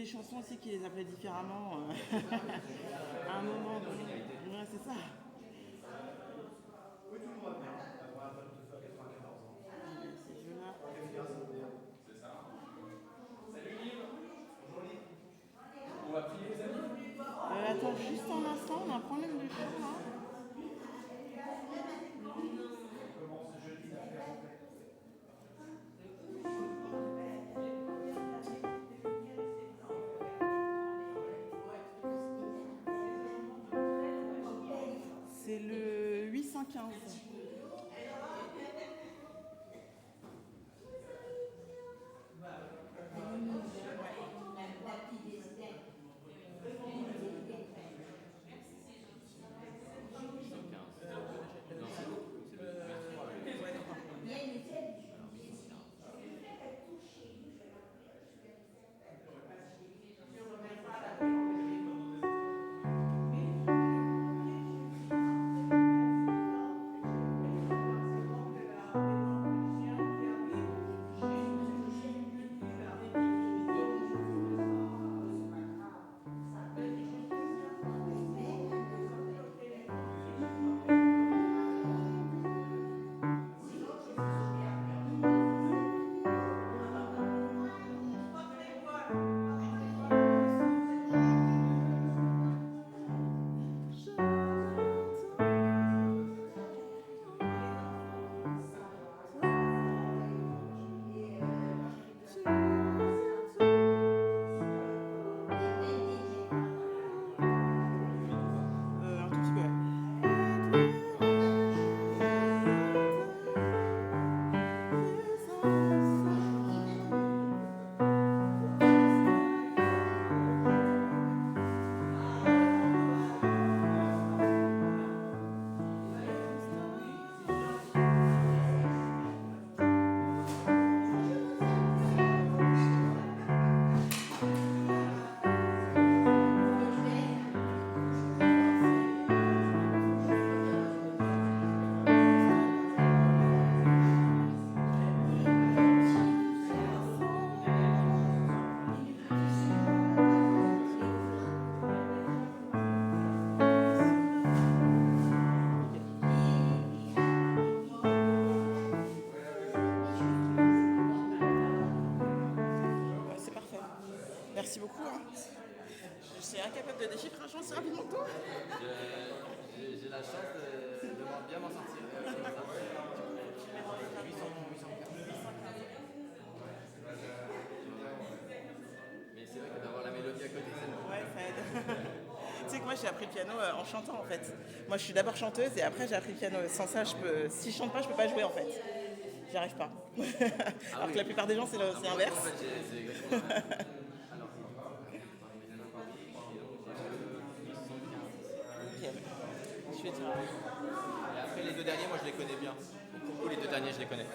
des chansons aussi qui les appelaient différemment. À un moment. Ouais, c'est ça. Ces jeux-là. Attends juste un instant, on a un problème de son là. C'est le 815. Un tout petit peu. Ouais, c'est parfait. Merci beaucoup. Hein. Je suis incapable de déchiffrer un chant aussi rapidement que toi. J'ai la chance de bien m'en sortir. Mais c'est vrai que d'avoir la mélodie à côté, c'est Ouais, ça aide. Tu sais que moi j'ai appris le piano en chantant en fait. Moi je suis d'abord chanteuse et après j'ai appris le piano. Sans ça, si je chante pas, je peux pas jouer en fait. J'y arrive pas. Ah Alors oui. que la plupart des gens c'est Ah, moi, en l'inverse. fait, c'est exactement la même. Alors, dans les médias à Paris, et donc j'ai 75. Ok. Je vais dire. Et après, les deux derniers, moi, je les connais bien. Donc, pour vous, les deux derniers, je les connais.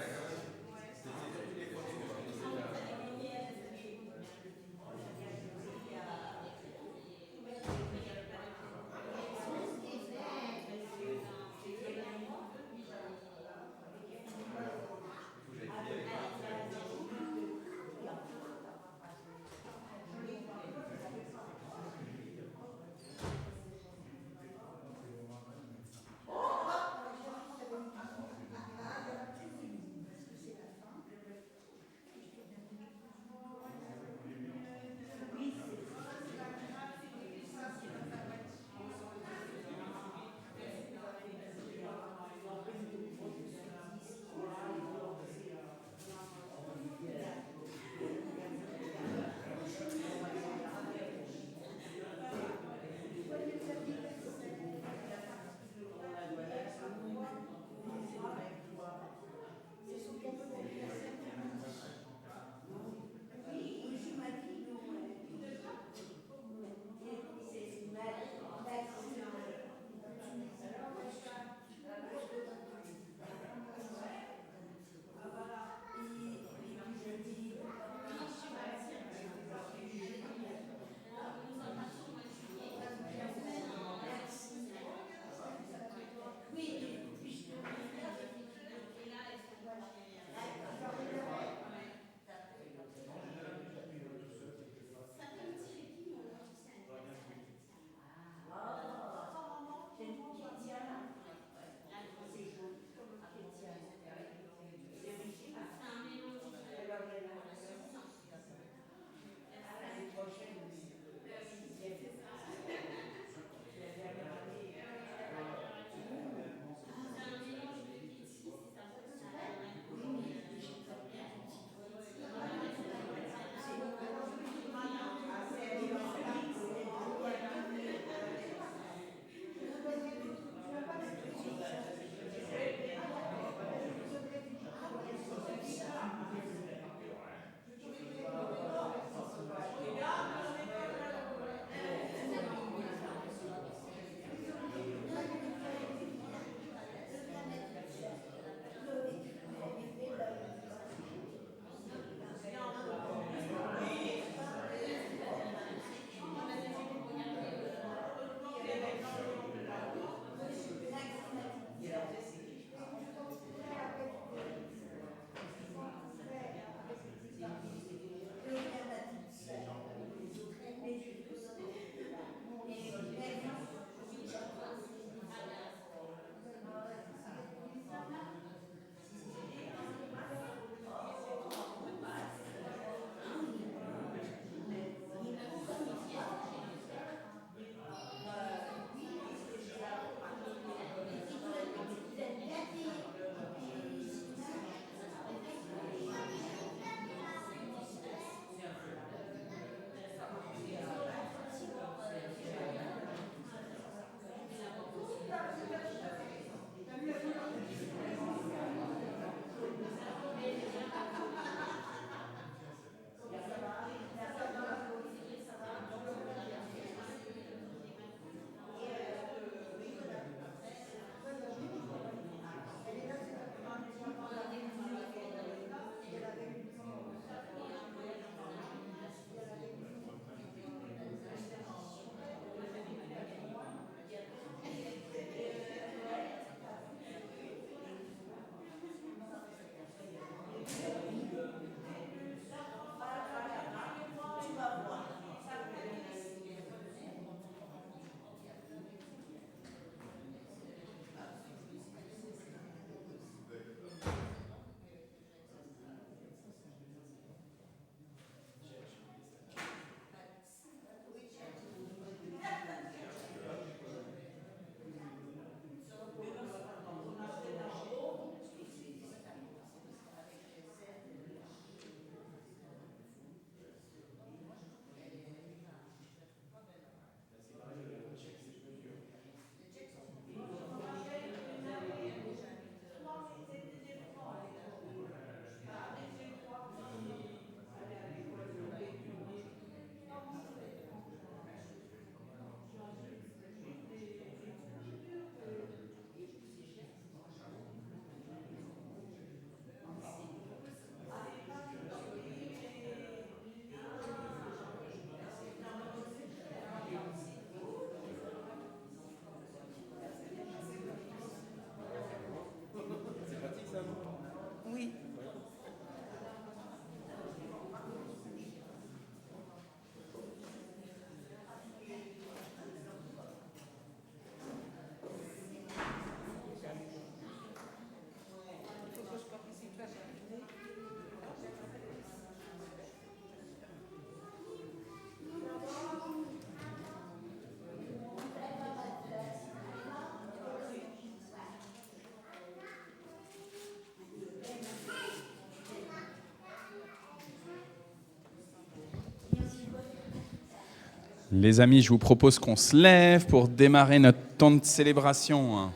Les amis, je vous propose qu'on se lève pour démarrer notre temps de célébration.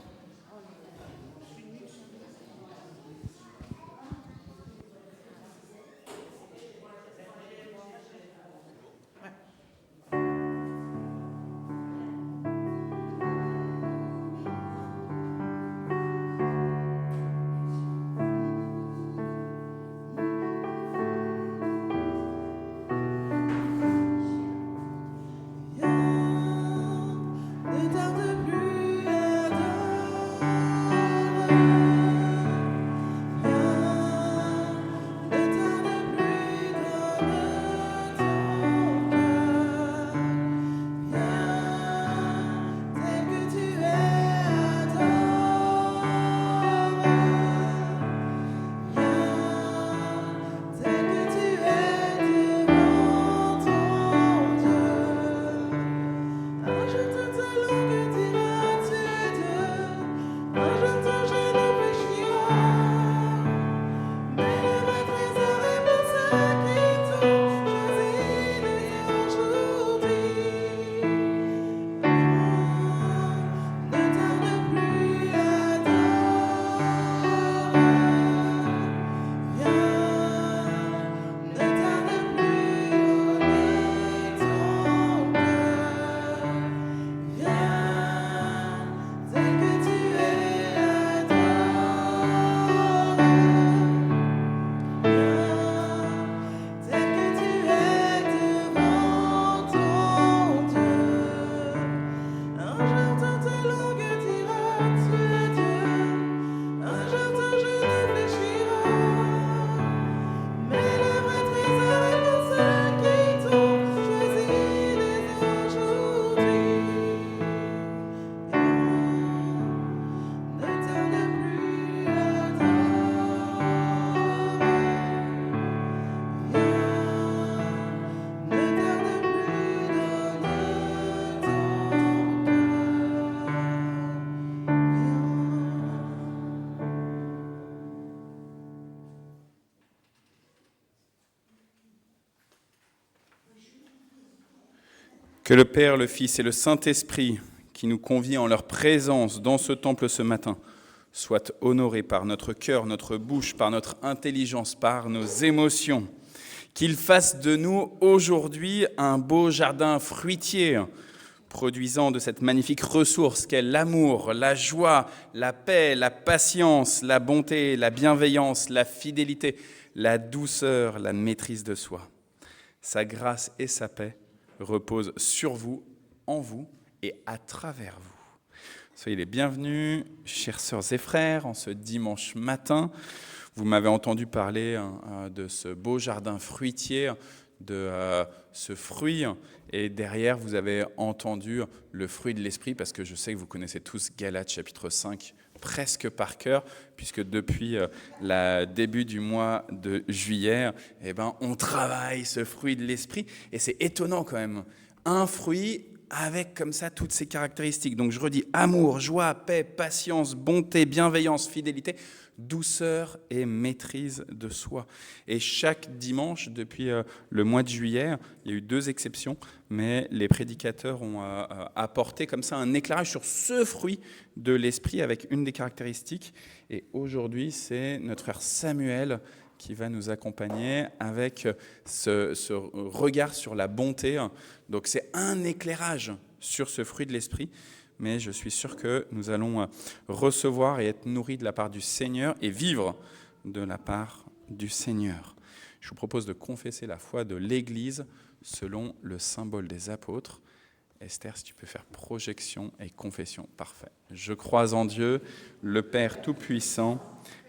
Que le Père, le Fils et le Saint-Esprit, qui nous convient en leur présence dans ce temple ce matin, soient honorés par notre cœur, notre bouche, par notre intelligence, par nos émotions. Qu'ils fassent de nous aujourd'hui un beau jardin fruitier, produisant de cette magnifique ressource qu'est l'amour, la joie, la paix, la patience, la bonté, la bienveillance, la fidélité, la douceur, la maîtrise de soi. Sa grâce et sa paix reposent sur vous, en vous et à travers vous. Soyez les bienvenus, chères sœurs et frères, en ce dimanche matin. Vous m'avez entendu parler de ce beau jardin fruitier, de ce fruit, et derrière vous avez entendu le fruit de l'esprit, parce que je sais que vous connaissez tous Galates chapitre 5 presque par cœur, puisque depuis le début du mois de juillet, on travaille ce fruit de l'esprit, et c'est étonnant quand même, un fruit avec comme ça toutes ces caractéristiques. Donc je redis, amour, joie, paix, patience, bonté, bienveillance, fidélité, douceur et maîtrise de soi. Et chaque dimanche, depuis le mois de juillet, il y a eu 2 exceptions, mais les prédicateurs ont apporté comme ça un éclairage sur ce fruit de l'esprit avec une des caractéristiques. Et aujourd'hui, c'est notre frère Samuel qui va nous accompagner avec ce regard sur la bonté. Donc c'est un éclairage sur ce fruit de l'esprit, mais je suis sûr que nous allons recevoir et être nourris de la part du Seigneur et vivre de la part du Seigneur. Je vous propose de confesser la foi de l'Église selon le symbole des apôtres. Esther, si tu peux faire projection et confession. Parfait. Je crois en Dieu, le Père Tout-Puissant,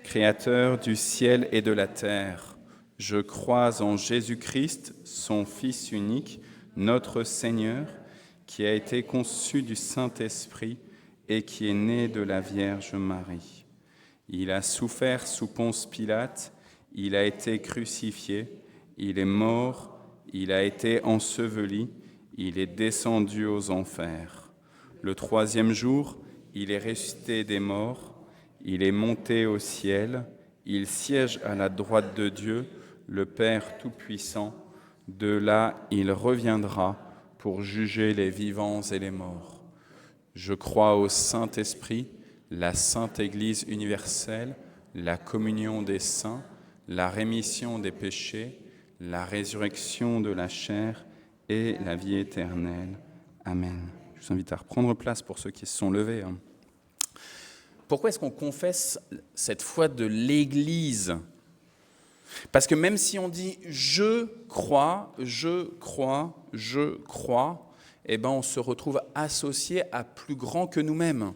Créateur du ciel et de la terre. Je crois en Jésus-Christ, son Fils unique, notre Seigneur, qui a été conçu du Saint-Esprit et qui est né de la Vierge Marie. Il a souffert sous Ponce Pilate, il a été crucifié, il est mort, il a été enseveli, il est descendu aux enfers. Le 3e jour, il est ressuscité des morts, il est monté au ciel, il siège à la droite de Dieu, le Père Tout-Puissant. De là, il reviendra pour juger les vivants et les morts. Je crois au Saint-Esprit, la Sainte Église universelle, la communion des saints, la rémission des péchés, la résurrection de la chair et la vie éternelle. Amen. Je vous invite à reprendre place pour ceux qui se sont levés. Pourquoi est-ce qu'on confesse cette foi de l'Église ? Parce que même si on dit « je crois », eh ben on se retrouve associé à plus grand que nous-mêmes.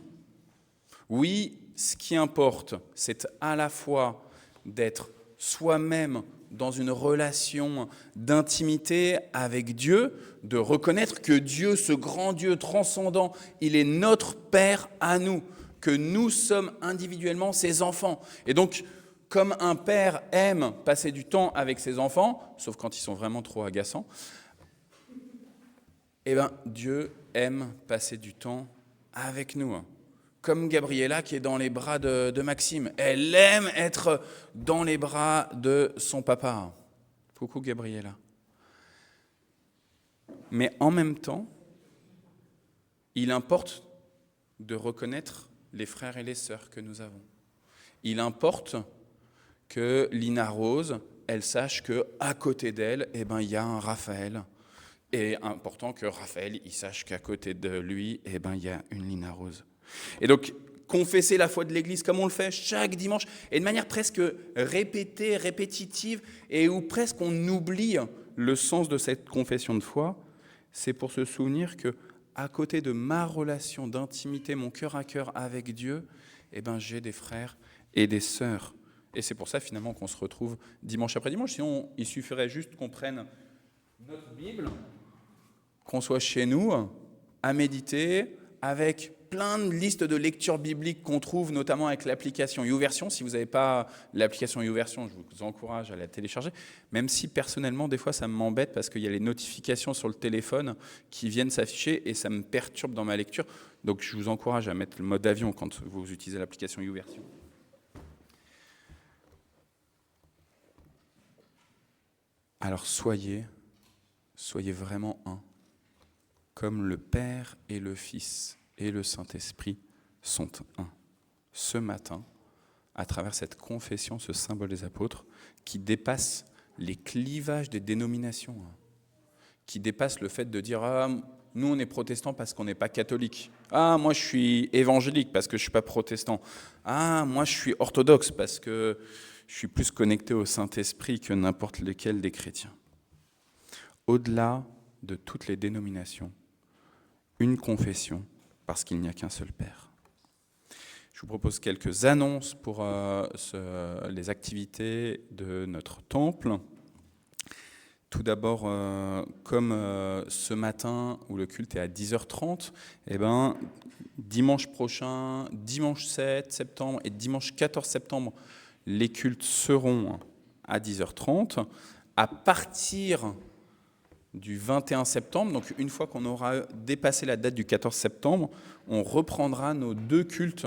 Oui, ce qui importe, c'est à la fois d'être soi-même dans une relation d'intimité avec Dieu, de reconnaître que Dieu, ce grand Dieu transcendant, il est notre Père à nous, que nous sommes individuellement ses enfants. Et donc, comme un père aime passer du temps avec ses enfants, sauf quand ils sont vraiment trop agaçants, eh bien, Dieu aime passer du temps avec nous. Comme Gabriella qui est dans les bras de Maxime. Elle aime être dans les bras de son papa. Coucou Gabriella. Mais en même temps, il importe de reconnaître les frères et les sœurs que nous avons. Il importe que Lina Rose, elle sache qu'à côté d'elle, eh ben, il y a un Raphaël. Et important que Raphaël, il sache qu'à côté de lui, eh ben, il y a une Lina Rose. Et donc, confesser la foi de l'Église comme on le fait chaque dimanche, et de manière presque répétée, répétitive, et où presque on oublie le sens de cette confession de foi, c'est pour se souvenir que à côté de ma relation d'intimité, mon cœur à cœur avec Dieu, eh ben, j'ai des frères et des sœurs. Et c'est pour ça finalement qu'on se retrouve dimanche après dimanche. Sinon, il suffirait juste qu'on prenne notre Bible, qu'on soit chez nous, à méditer, avec plein de listes de lectures bibliques qu'on trouve, notamment avec l'application YouVersion. Si vous n'avez pas l'application YouVersion, je vous encourage à la télécharger, même si personnellement, des fois, ça m'embête parce qu'il y a les notifications sur le téléphone qui viennent s'afficher et ça me perturbe dans ma lecture. Donc, je vous encourage à mettre le mode avion quand vous utilisez l'application YouVersion. Alors, soyez vraiment un, comme le Père et le Fils et le Saint-Esprit sont un. Ce matin, à travers cette confession, ce symbole des apôtres, qui dépasse les clivages des dénominations, qui dépasse le fait de dire « Ah, nous on est protestants parce qu'on n'est pas catholique. Ah, moi je suis évangélique parce que je ne suis pas protestant. Ah, moi je suis orthodoxe parce que je suis plus connecté au Saint-Esprit que n'importe lequel des chrétiens. » Au-delà de toutes les dénominations, une confession, parce qu'il n'y a qu'un seul Père. Je vous propose quelques annonces pour les activités de notre temple. Tout d'abord, comme ce matin où le culte est à 10h30, eh ben, dimanche prochain, dimanche 7 septembre et dimanche 14 septembre, les cultes seront à 10h30. À partir du 21 septembre, donc une fois qu'on aura dépassé la date du 14 septembre, on reprendra nos 2 cultes.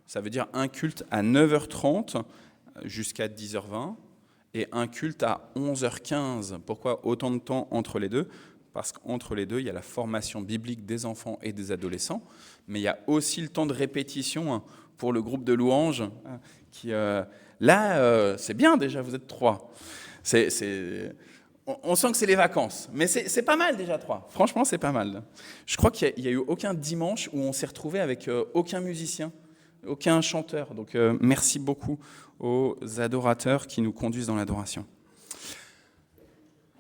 Ça veut dire un culte à 9h30 jusqu'à 10h20 et un culte à 11h15. Pourquoi autant de temps entre les deux ? Parce qu'entre les deux, il y a la formation biblique des enfants et des adolescents, mais il y a aussi le temps de répétition pour le groupe de louanges. Là, c'est bien déjà, vous êtes 3. On sent que c'est les vacances, mais c'est pas mal déjà 3. Franchement, c'est pas mal. Je crois qu'il n'y a eu aucun dimanche où on s'est retrouvé avec aucun musicien, aucun chanteur. Donc merci beaucoup aux adorateurs qui nous conduisent dans l'adoration.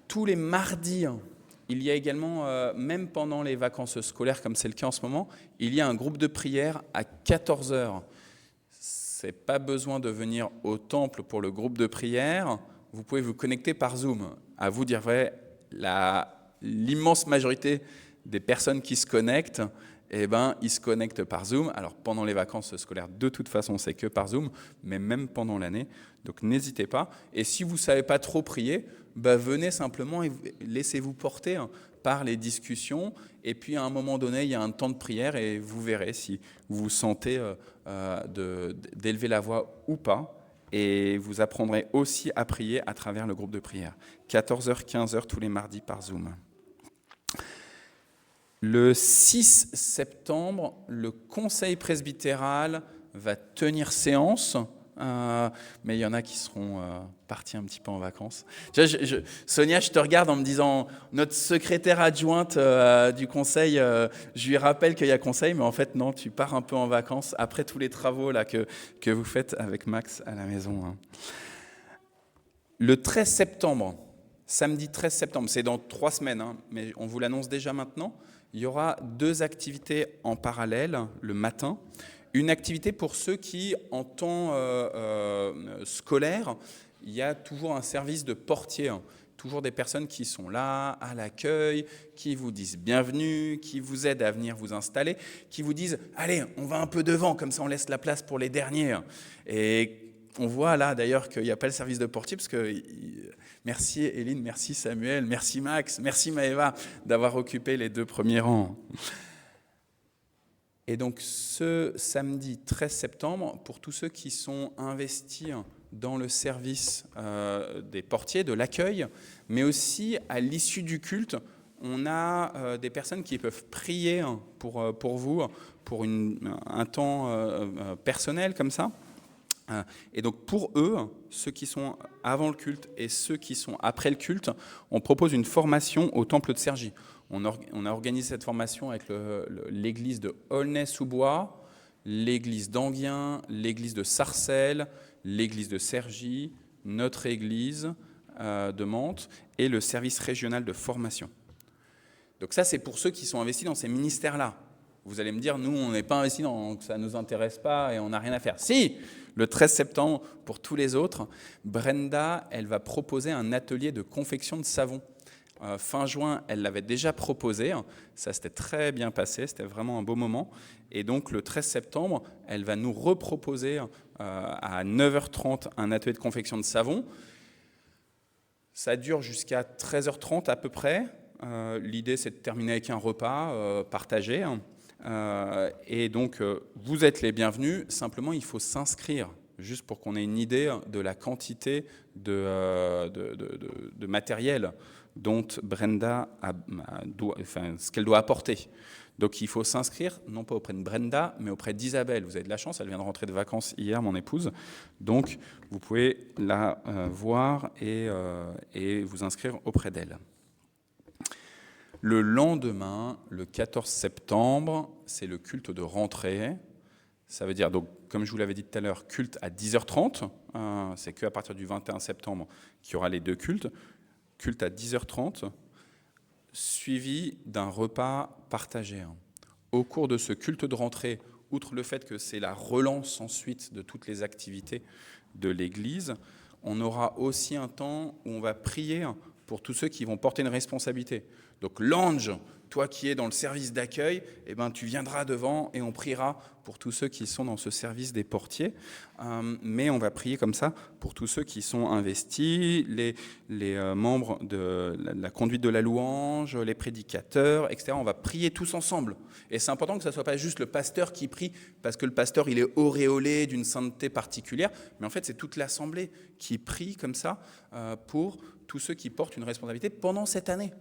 Tous les mardis, il y a également, même pendant les vacances scolaires, comme c'est le cas en ce moment, il y a un groupe de prière à 14h. C'est pas besoin de venir au temple pour le groupe de prière. Vous pouvez vous connecter par Zoom. À vous dire vrai, l'immense majorité des personnes qui se connectent, eh ben, ils se connectent par Zoom. Alors, pendant les vacances scolaires, de toute façon, c'est que par Zoom, mais même pendant l'année. Donc, n'hésitez pas. Et si vous ne savez pas trop prier, venez simplement et laissez-vous porter par les discussions. Et puis, à un moment donné, il y a un temps de prière et vous verrez si vous vous sentez d'élever la voix ou pas. Et vous apprendrez aussi à prier à travers le groupe de prière. 14h, 15h tous les mardis par Zoom. Le 6 septembre, le conseil presbytéral va tenir séance, mais il y en a qui seront partis un petit peu en vacances. Sonia, je te regarde en me disant, notre secrétaire adjointe du conseil, je lui rappelle qu'il y a conseil, mais en fait non, tu pars un peu en vacances après tous les travaux là, que vous faites avec Max à la maison. Hein. Le 13 septembre, samedi 13 septembre, c'est dans 3 semaines, hein, mais on vous l'annonce déjà maintenant, il y aura 2 activités en parallèle le matin. Une activité pour ceux qui, en temps scolaire, il y a toujours un service de portier, hein. Toujours des personnes qui sont là, à l'accueil, qui vous disent bienvenue, qui vous aident à venir vous installer, qui vous disent « Allez, on va un peu devant, comme ça on laisse la place pour les derniers. » Et on voit là d'ailleurs qu'il n'y a pas le service de portier, parce que merci Éline, merci Samuel, merci Max, merci Maëva d'avoir occupé les 2 premiers rangs. Et donc ce samedi 13 septembre, pour tous ceux qui sont investis dans le service des portiers, de l'accueil, mais aussi à l'issue du culte, on a des personnes qui peuvent prier pour vous, pour un temps personnel comme ça. Et donc pour eux, ceux qui sont avant le culte et ceux qui sont après le culte, on propose une formation au temple de Cergy. On a organisé cette formation avec l'église de Aulnay-sous-Bois, l'église d'Anguien, l'église de Sarcelles, l'église de Cergy, notre église de Mantes et le service régional de formation. Donc ça, c'est pour ceux qui sont investis dans ces ministères-là. Vous allez me dire, nous, on n'est pas investis, ça ne nous intéresse pas et on n'a rien à faire. Si, le 13 septembre, pour tous les autres, Brenda, elle va proposer un atelier de confection de savon. Fin juin, elle l'avait déjà proposé. Ça s'était très bien passé, c'était vraiment un beau moment. Et donc, le 13 septembre, elle va nous reproposer à 9h30 un atelier de confection de savon. Ça dure jusqu'à 13h30 à peu près. L'idée, c'est de terminer avec un repas partagé. Et donc, vous êtes les bienvenus. Simplement, il faut s'inscrire, juste pour qu'on ait une idée de la quantité de matériel dont Brenda ce qu'elle doit apporter. Donc, il faut s'inscrire, non pas auprès de Brenda, mais auprès d'Isabelle. Vous avez de la chance, elle vient de rentrer de vacances hier, mon épouse. Donc, vous pouvez la voir et vous inscrire auprès d'elle. Le lendemain, le 14 septembre, c'est le culte de rentrée. Ça veut dire, donc, comme je vous l'avais dit tout à l'heure, culte à 10h30. C'est qu'à partir du 21 septembre qu'il y aura les 2 cultes. Culte à 10h30, suivi d'un repas partagé. Au cours de ce culte de rentrée, outre le fait que c'est la relance ensuite de toutes les activités de l'Église, on aura aussi un temps où on va prier pour tous ceux qui vont porter une responsabilité. Donc l'ange, toi qui es dans le service d'accueil, eh ben, tu viendras devant et on priera pour tous ceux qui sont dans ce service des portiers. Mais on va prier comme ça pour tous ceux qui sont investis, les membres de la conduite de la louange, les prédicateurs, etc. On va prier tous ensemble. Et c'est important que ce ne soit pas juste le pasteur qui prie, parce que le pasteur, il est auréolé d'une sainteté particulière, mais en fait, c'est toute l'assemblée qui prie comme ça pour tous ceux qui portent une responsabilité pendant cette année.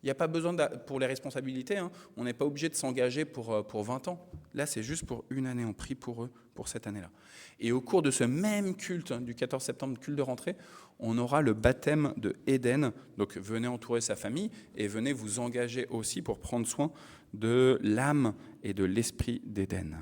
Il n'y a pas besoin, pour les responsabilités, on n'est pas obligé de s'engager pour 20 ans. Là, c'est juste pour une année, on prie pour eux, pour cette année-là. Et au cours de ce même culte, du 14 septembre, culte de rentrée, on aura le baptême de Éden. Donc, venez entourer sa famille et venez vous engager aussi pour prendre soin de l'âme et de l'esprit d'Éden.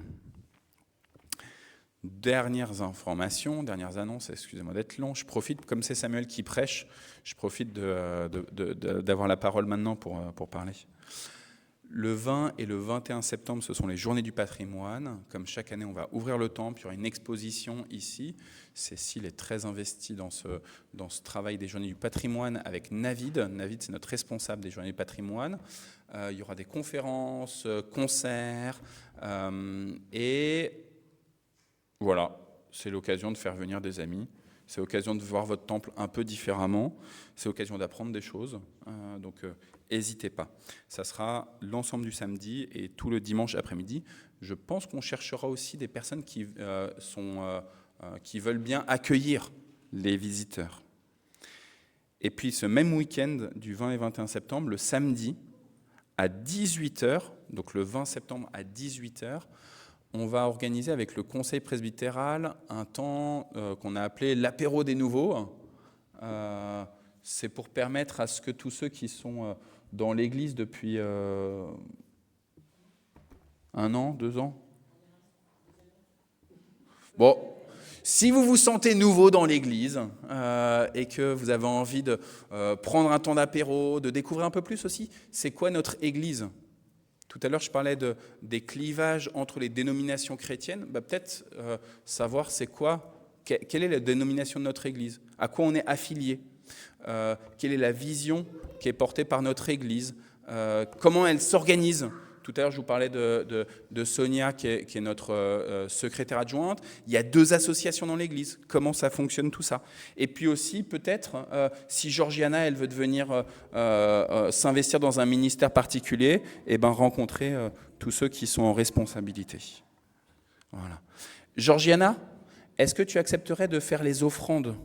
Dernières informations, dernières annonces, excusez-moi d'être long, je profite, comme c'est Samuel qui prêche, je profite d'avoir la parole maintenant pour parler. Le 20 et le 21 septembre, ce sont les journées du patrimoine. Comme chaque année, on va ouvrir le temple, il y aura une exposition ici. Cécile est très investie dans ce travail des journées du patrimoine avec Navid. Navid, c'est notre responsable des journées du patrimoine. Il y aura des conférences, concerts et... Voilà, c'est l'occasion de faire venir des amis, c'est l'occasion de voir votre temple un peu différemment, c'est l'occasion d'apprendre des choses, donc n'hésitez pas. Ça sera l'ensemble du samedi et tout le dimanche après-midi. Je pense qu'on cherchera aussi des personnes qui veulent bien accueillir les visiteurs. Et puis ce même week-end du 20 et 21 septembre, le samedi, à 18h, donc le 20 septembre à 18h, on va organiser avec le conseil presbytéral un temps qu'on a appelé l'apéro des nouveaux. C'est pour permettre à ce que tous ceux qui sont dans l'église depuis 1 an, 2 ans. Bon, si vous vous sentez nouveau dans l'église et que vous avez envie de prendre un temps d'apéro, de découvrir un peu plus aussi, c'est quoi notre église ? Tout à l'heure, je parlais des clivages entre les dénominations chrétiennes. Peut-être savoir c'est quoi, quelle est la dénomination de notre église, à quoi on est affilié, quelle est la vision qui est portée par notre église, comment elle s'organise. Tout à l'heure, je vous parlais de Sonia, qui est notre secrétaire adjointe. Il y a 2 associations dans l'église. Comment ça fonctionne, tout ça. Et puis aussi, peut-être, si Georgiana, elle veut devenir s'investir dans un ministère particulier, rencontrer tous ceux qui sont en responsabilité. Voilà. Georgiana, est-ce que tu accepterais de faire les offrandes ?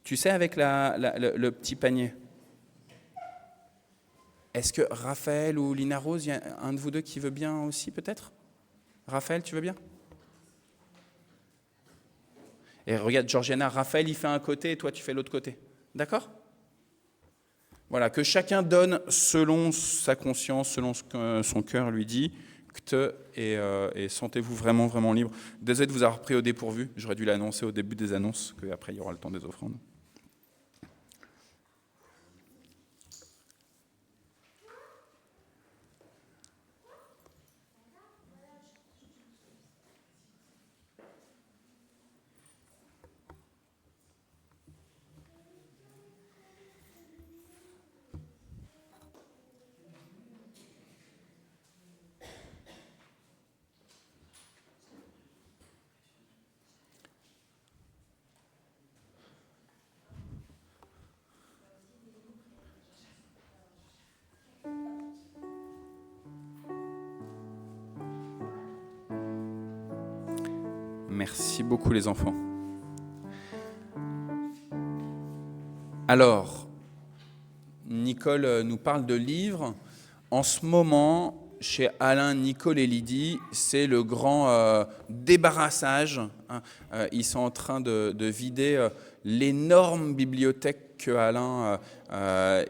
Tu sais, avec le petit panier. Est-ce que Raphaël ou Lina Rose, il y a un de vous deux qui veut bien aussi, peut-être ? Raphaël, tu veux bien ? Et regarde, Georgiana, Raphaël, il fait un côté et toi, tu fais l'autre côté. D'accord ? Voilà, que chacun donne selon sa conscience, selon ce que son cœur lui dit, et sentez-vous vraiment, vraiment libre. Désolé de vous avoir pris au dépourvu, j'aurais dû l'annoncer au début des annonces, qu'après, il y aura le temps des offrandes. Merci beaucoup les enfants. Alors, Nicole nous parle de livres. En ce moment, chez Alain, Nicole et Lydie, c'est le grand débarrassage. Ils sont en train de vider l'énorme bibliothèque que Alain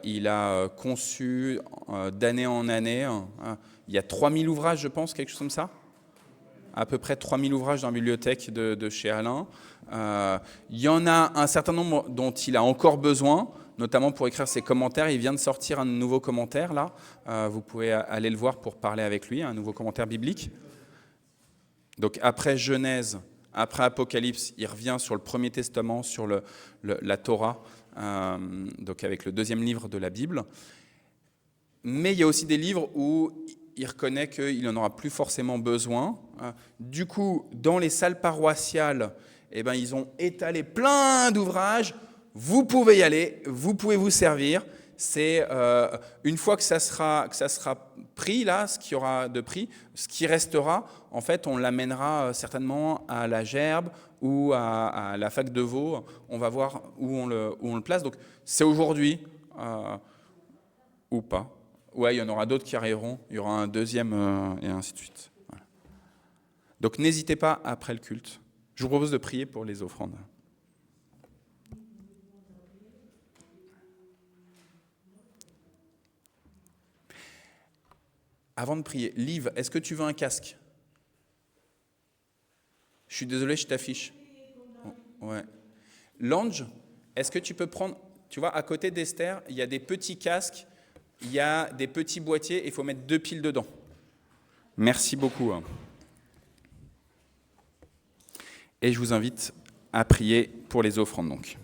il a conçue d'année en année. Il y a 3000 ouvrages, je pense, quelque chose comme ça. À peu près 3000 ouvrages dans la bibliothèque de chez Alain. Il y en a un certain nombre dont il a encore besoin, notamment pour écrire ses commentaires. Il vient de sortir un nouveau commentaire, là. Vous pouvez aller le voir pour parler avec lui, un nouveau commentaire biblique. Donc après Genèse, après Apocalypse, il revient sur le Premier Testament, sur la Torah, donc avec le 2e livre de la Bible. Mais il y a aussi des livres où il reconnaît qu'il n'en aura plus forcément besoin. Du coup, dans les salles paroissiales, ils ont étalé plein d'ouvrages. Vous pouvez y aller, vous pouvez vous servir. C'est une fois que ça sera pris, là, ce qu'il y aura de prix, ce qui restera, en fait, on l'amènera certainement à la Gerbe ou à la fac de Vaud. On va voir où on le place. Donc, c'est aujourd'hui ou pas. Ouais, il y en aura d'autres qui arriveront, il y aura un 2e et ainsi de suite. Voilà. Donc n'hésitez pas après le culte. Je vous propose de prier pour les offrandes. Avant de prier, Liv, est-ce que tu veux un casque ? Je suis désolé, je t'affiche. Ouais. Lange, est-ce que tu peux prendre, tu vois, à côté d'Esther, il y a des petits casques. Il y a des petits boîtiers et il faut mettre 2 piles dedans. Merci beaucoup. Et je vous invite à prier pour les offrandes donc.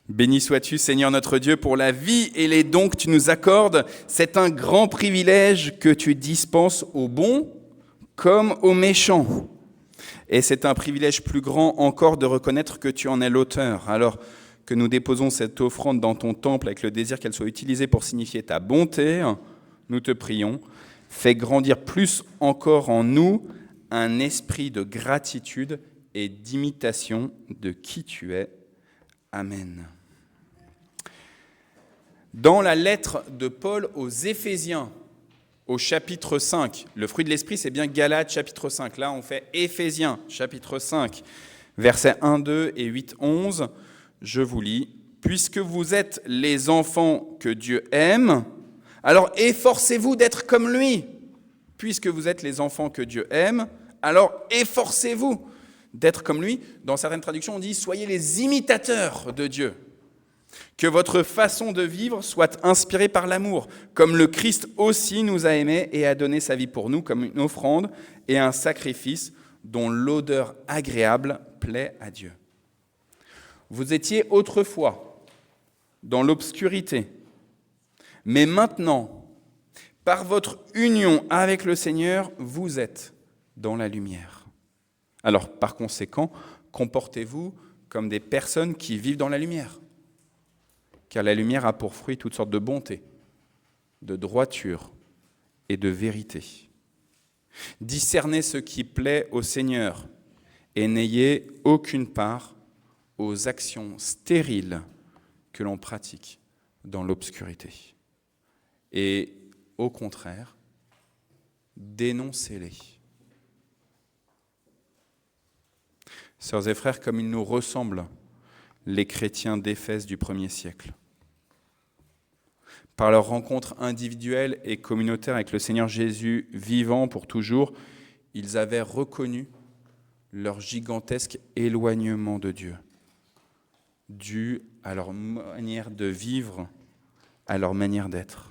Béni sois-tu, Seigneur notre Dieu, pour la vie et les dons que tu nous accordes. C'est un grand privilège que tu dispenses aux bons comme aux méchants. Et c'est un privilège plus grand encore de reconnaître que tu en es l'auteur. Alors, que nous déposons cette offrande dans ton temple avec le désir qu'elle soit utilisée pour signifier ta bonté, nous te prions, fais grandir plus encore en nous un esprit de gratitude et d'imitation de qui tu es. Amen. Dans la lettre de Paul aux Éphésiens, au chapitre 5, le fruit de l'esprit, c'est bien Galates, chapitre 5. Là, on fait Éphésiens, chapitre 5, versets 1, 2 et 8, 11. Je vous lis. « Puisque vous êtes les enfants que Dieu aime, alors efforcez-vous d'être comme lui. Puisque vous êtes les enfants que Dieu aime, alors efforcez-vous d'être comme lui. » Dans certaines traductions, on dit « Soyez les imitateurs de Dieu. » Que votre façon de vivre soit inspirée par l'amour, comme le Christ aussi nous a aimés et a donné sa vie pour nous comme une offrande et un sacrifice dont l'odeur agréable plaît à Dieu. Vous étiez autrefois dans l'obscurité, mais maintenant, par votre union avec le Seigneur, vous êtes dans la lumière. Alors, par conséquent, comportez-vous comme des personnes qui vivent dans la lumière. Car la lumière a pour fruit toutes sortes de bonté, de droiture et de vérité. Discernez ce qui plaît au Seigneur et n'ayez aucune part aux actions stériles que l'on pratique dans l'obscurité. Et au contraire, dénoncez-les. Sœurs et frères, comme ils nous ressemblent, les chrétiens d'Éphèse du 1er siècle, par leur rencontre individuelle et communautaire avec le Seigneur Jésus vivant pour toujours, ils avaient reconnu leur gigantesque éloignement de Dieu, dû à leur manière de vivre, à leur manière d'être.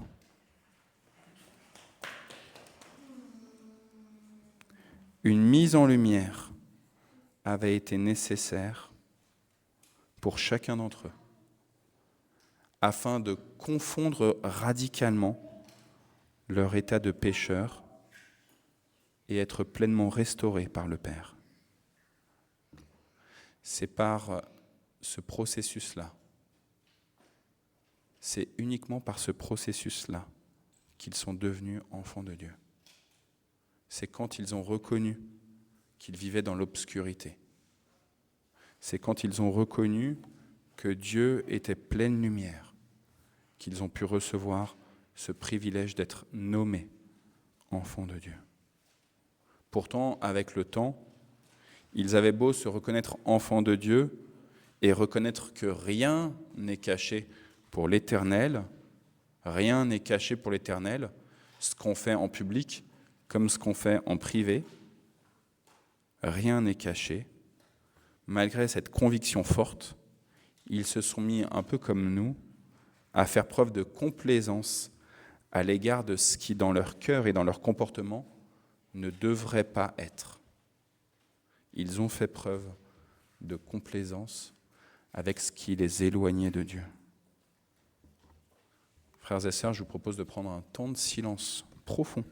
Une mise en lumière avait été nécessaire pour chacun d'entre eux, afin de confondre radicalement leur état de pécheur et être pleinement restaurés par le Père. C'est par ce processus-là, c'est uniquement par ce processus-là qu'ils sont devenus enfants de Dieu. C'est quand ils ont reconnu qu'ils vivaient dans l'obscurité. C'est quand ils ont reconnu que Dieu était pleine lumière, qu'ils ont pu recevoir ce privilège d'être nommés enfants de Dieu. Pourtant, avec le temps, ils avaient beau se reconnaître enfants de Dieu et reconnaître que rien n'est caché pour l'Éternel, rien n'est caché pour l'Éternel, ce qu'on fait en public comme ce qu'on fait en privé, rien n'est caché. Malgré cette conviction forte, ils se sont mis un peu comme nous à faire preuve de complaisance à l'égard de ce qui, dans leur cœur et dans leur comportement, ne devrait pas être. Ils ont fait preuve de complaisance avec ce qui les éloignait de Dieu. Frères et sœurs, je vous propose de prendre un temps de silence profond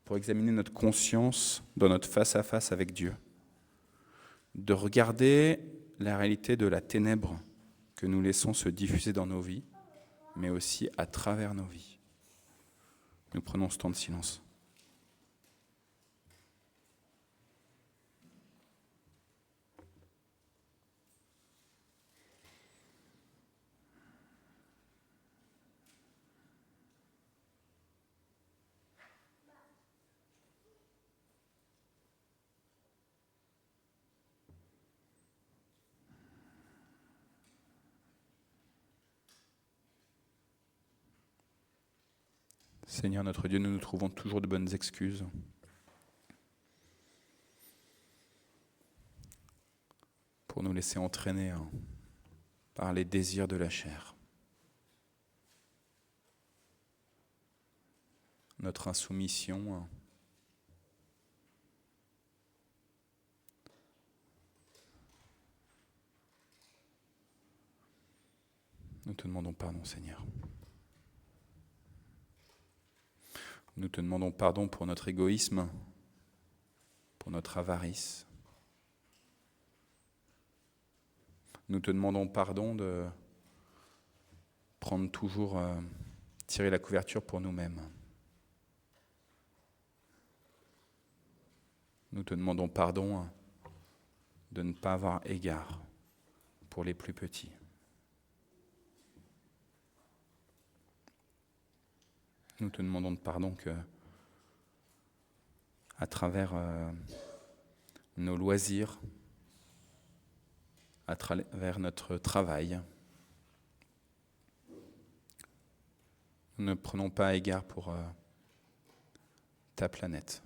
pour examiner notre conscience dans notre face-à-face avec Dieu, de regarder la réalité de la ténèbre que nous laissons se diffuser dans nos vies, mais aussi à travers nos vies. Nous prenons ce temps de silence. Seigneur notre Dieu, nous nous trouvons toujours de bonnes excuses pour nous laisser entraîner par les désirs de la chair. Notre insoumission, nous te demandons pardon, Seigneur. Nous te demandons pardon pour notre égoïsme, pour notre avarice. Nous te demandons pardon de prendre toujours, tirer la couverture pour nous-mêmes. Nous te demandons pardon de ne pas avoir égard pour les plus petits. Nous te demandons pardon que, à travers nos loisirs, à travers notre travail, nous ne prenons pas égard pour ta planète.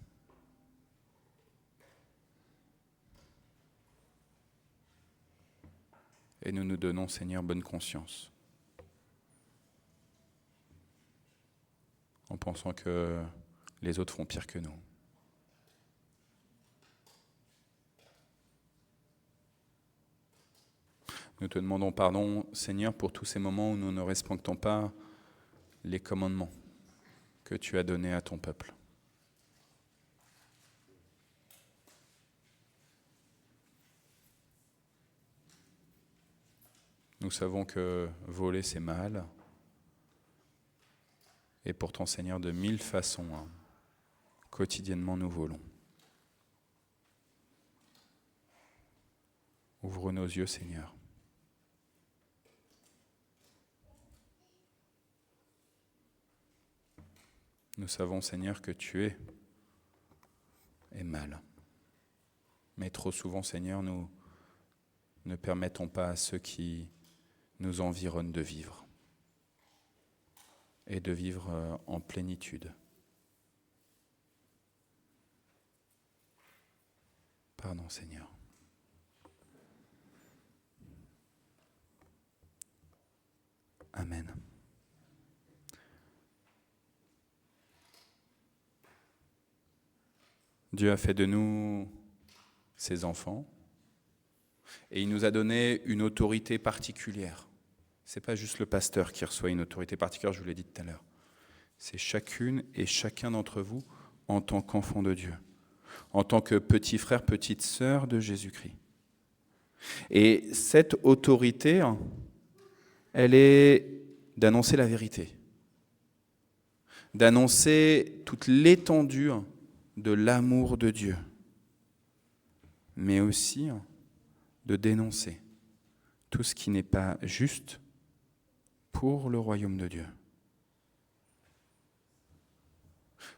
Et nous nous donnons, Seigneur, bonne conscience, en pensant que les autres font pire que nous. Nous te demandons pardon, Seigneur, pour tous ces moments où nous ne respectons pas les commandements que tu as donnés à ton peuple. Nous savons que voler, c'est mal. Et pourtant, Seigneur, de 1000 façons, quotidiennement, nous volons. Ouvre nos yeux, Seigneur. Nous savons, Seigneur, que tu es mal. Mais trop souvent, Seigneur, nous ne permettons pas à ceux qui nous environnent de vivre. Et de vivre en plénitude. Pardon, Seigneur. Amen. Dieu a fait de nous ses enfants et il nous a donné une autorité particulière. Ce n'est pas juste le pasteur qui reçoit une autorité particulière, je vous l'ai dit tout à l'heure. C'est chacune et chacun d'entre vous en tant qu'enfant de Dieu, en tant que petit frère, petite sœur de Jésus-Christ. Et cette autorité, elle est d'annoncer la vérité, d'annoncer toute l'étendue de l'amour de Dieu, mais aussi de dénoncer tout ce qui n'est pas juste pour le royaume de Dieu.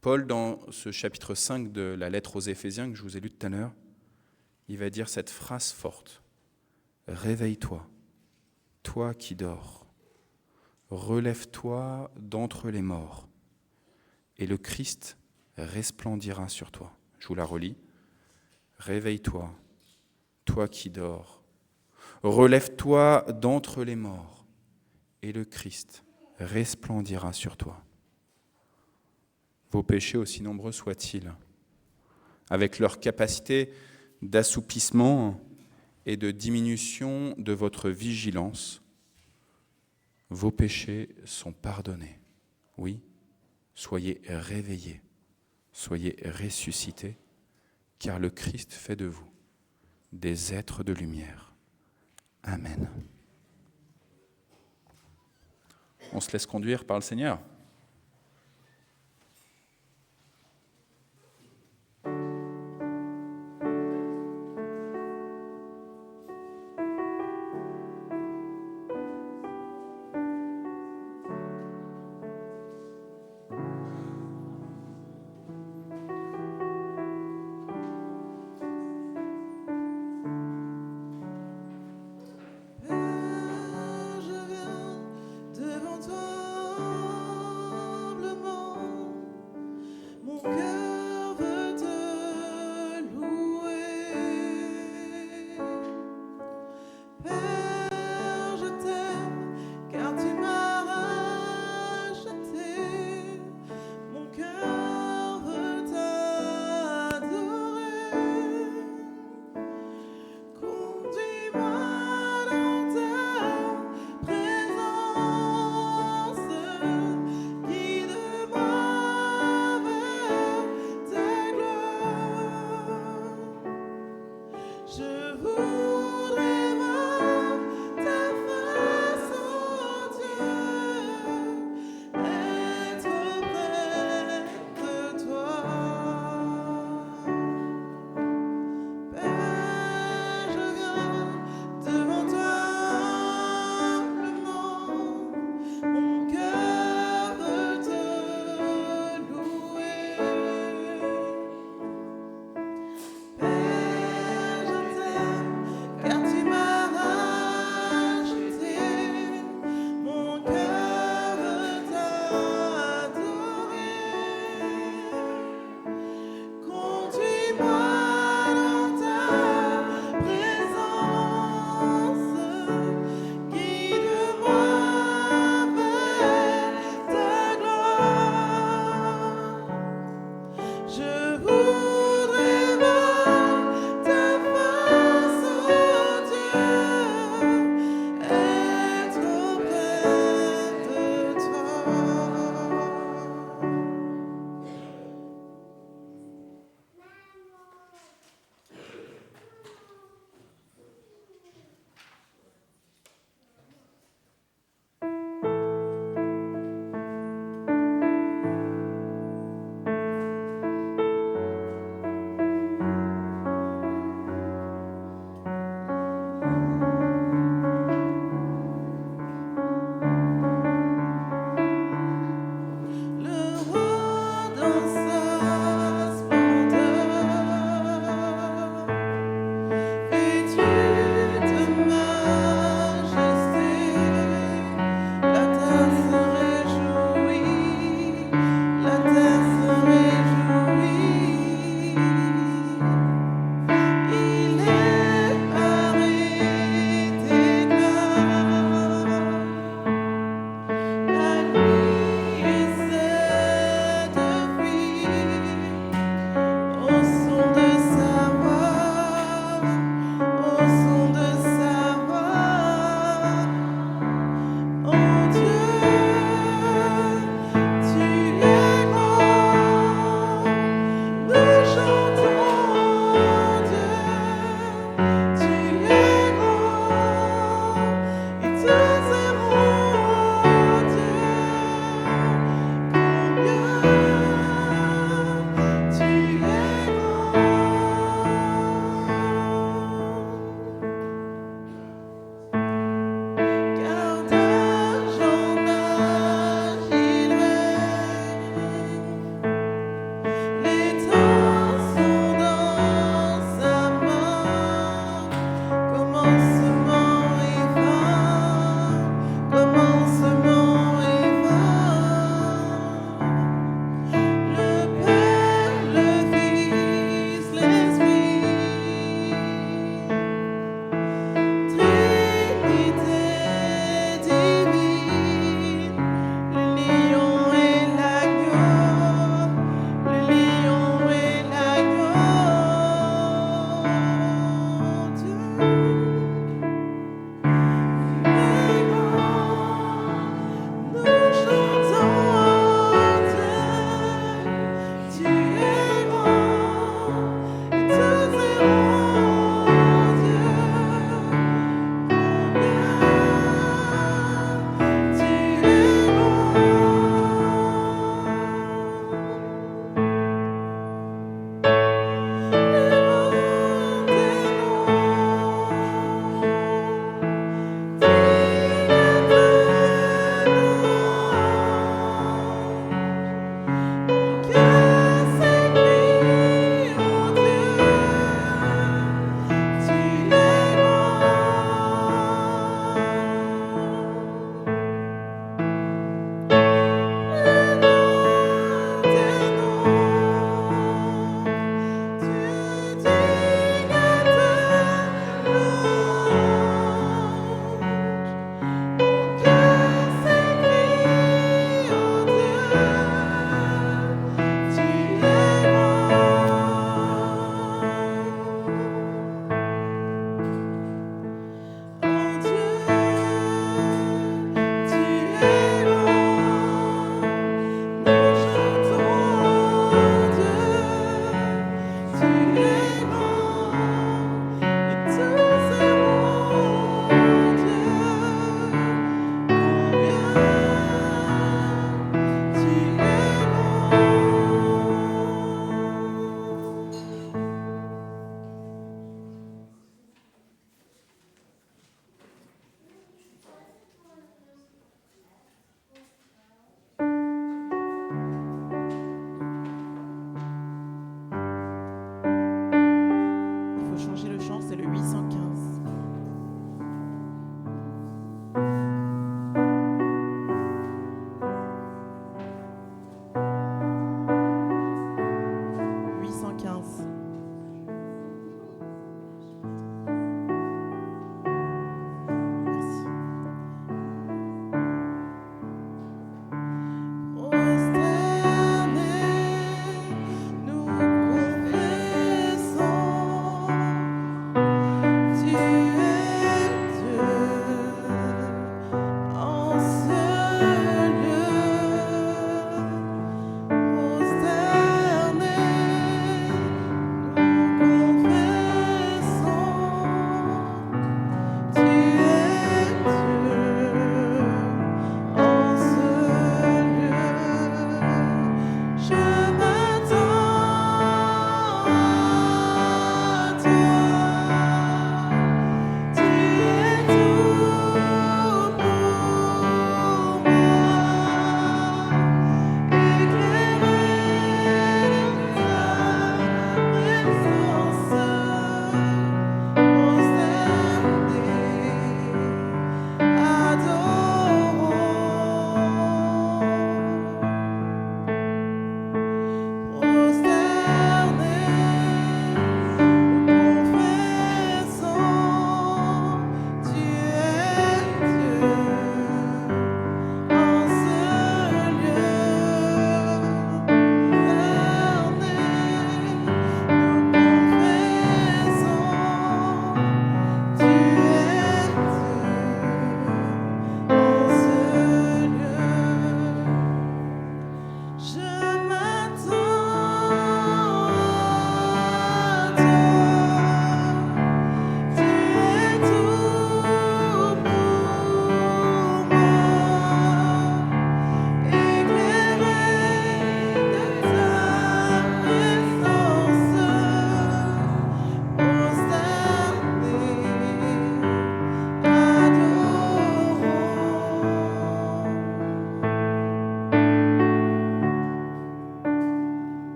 Paul, dans ce chapitre 5 de la lettre aux Éphésiens que je vous ai lu tout à l'heure, il va dire cette phrase forte. « Réveille-toi, toi qui dors. Relève-toi d'entre les morts, et le Christ resplendira sur toi. » Je vous la relis. « Réveille-toi, toi qui dors. Relève-toi d'entre les morts, et le Christ resplendira sur toi. » Vos péchés, aussi nombreux soient-ils, avec leur capacité d'assoupissement et de diminution de votre vigilance, vos péchés sont pardonnés. Oui, soyez réveillés, soyez ressuscités, car le Christ fait de vous des êtres de lumière. Amen. On se laisse conduire par le Seigneur. Je viens devant toi.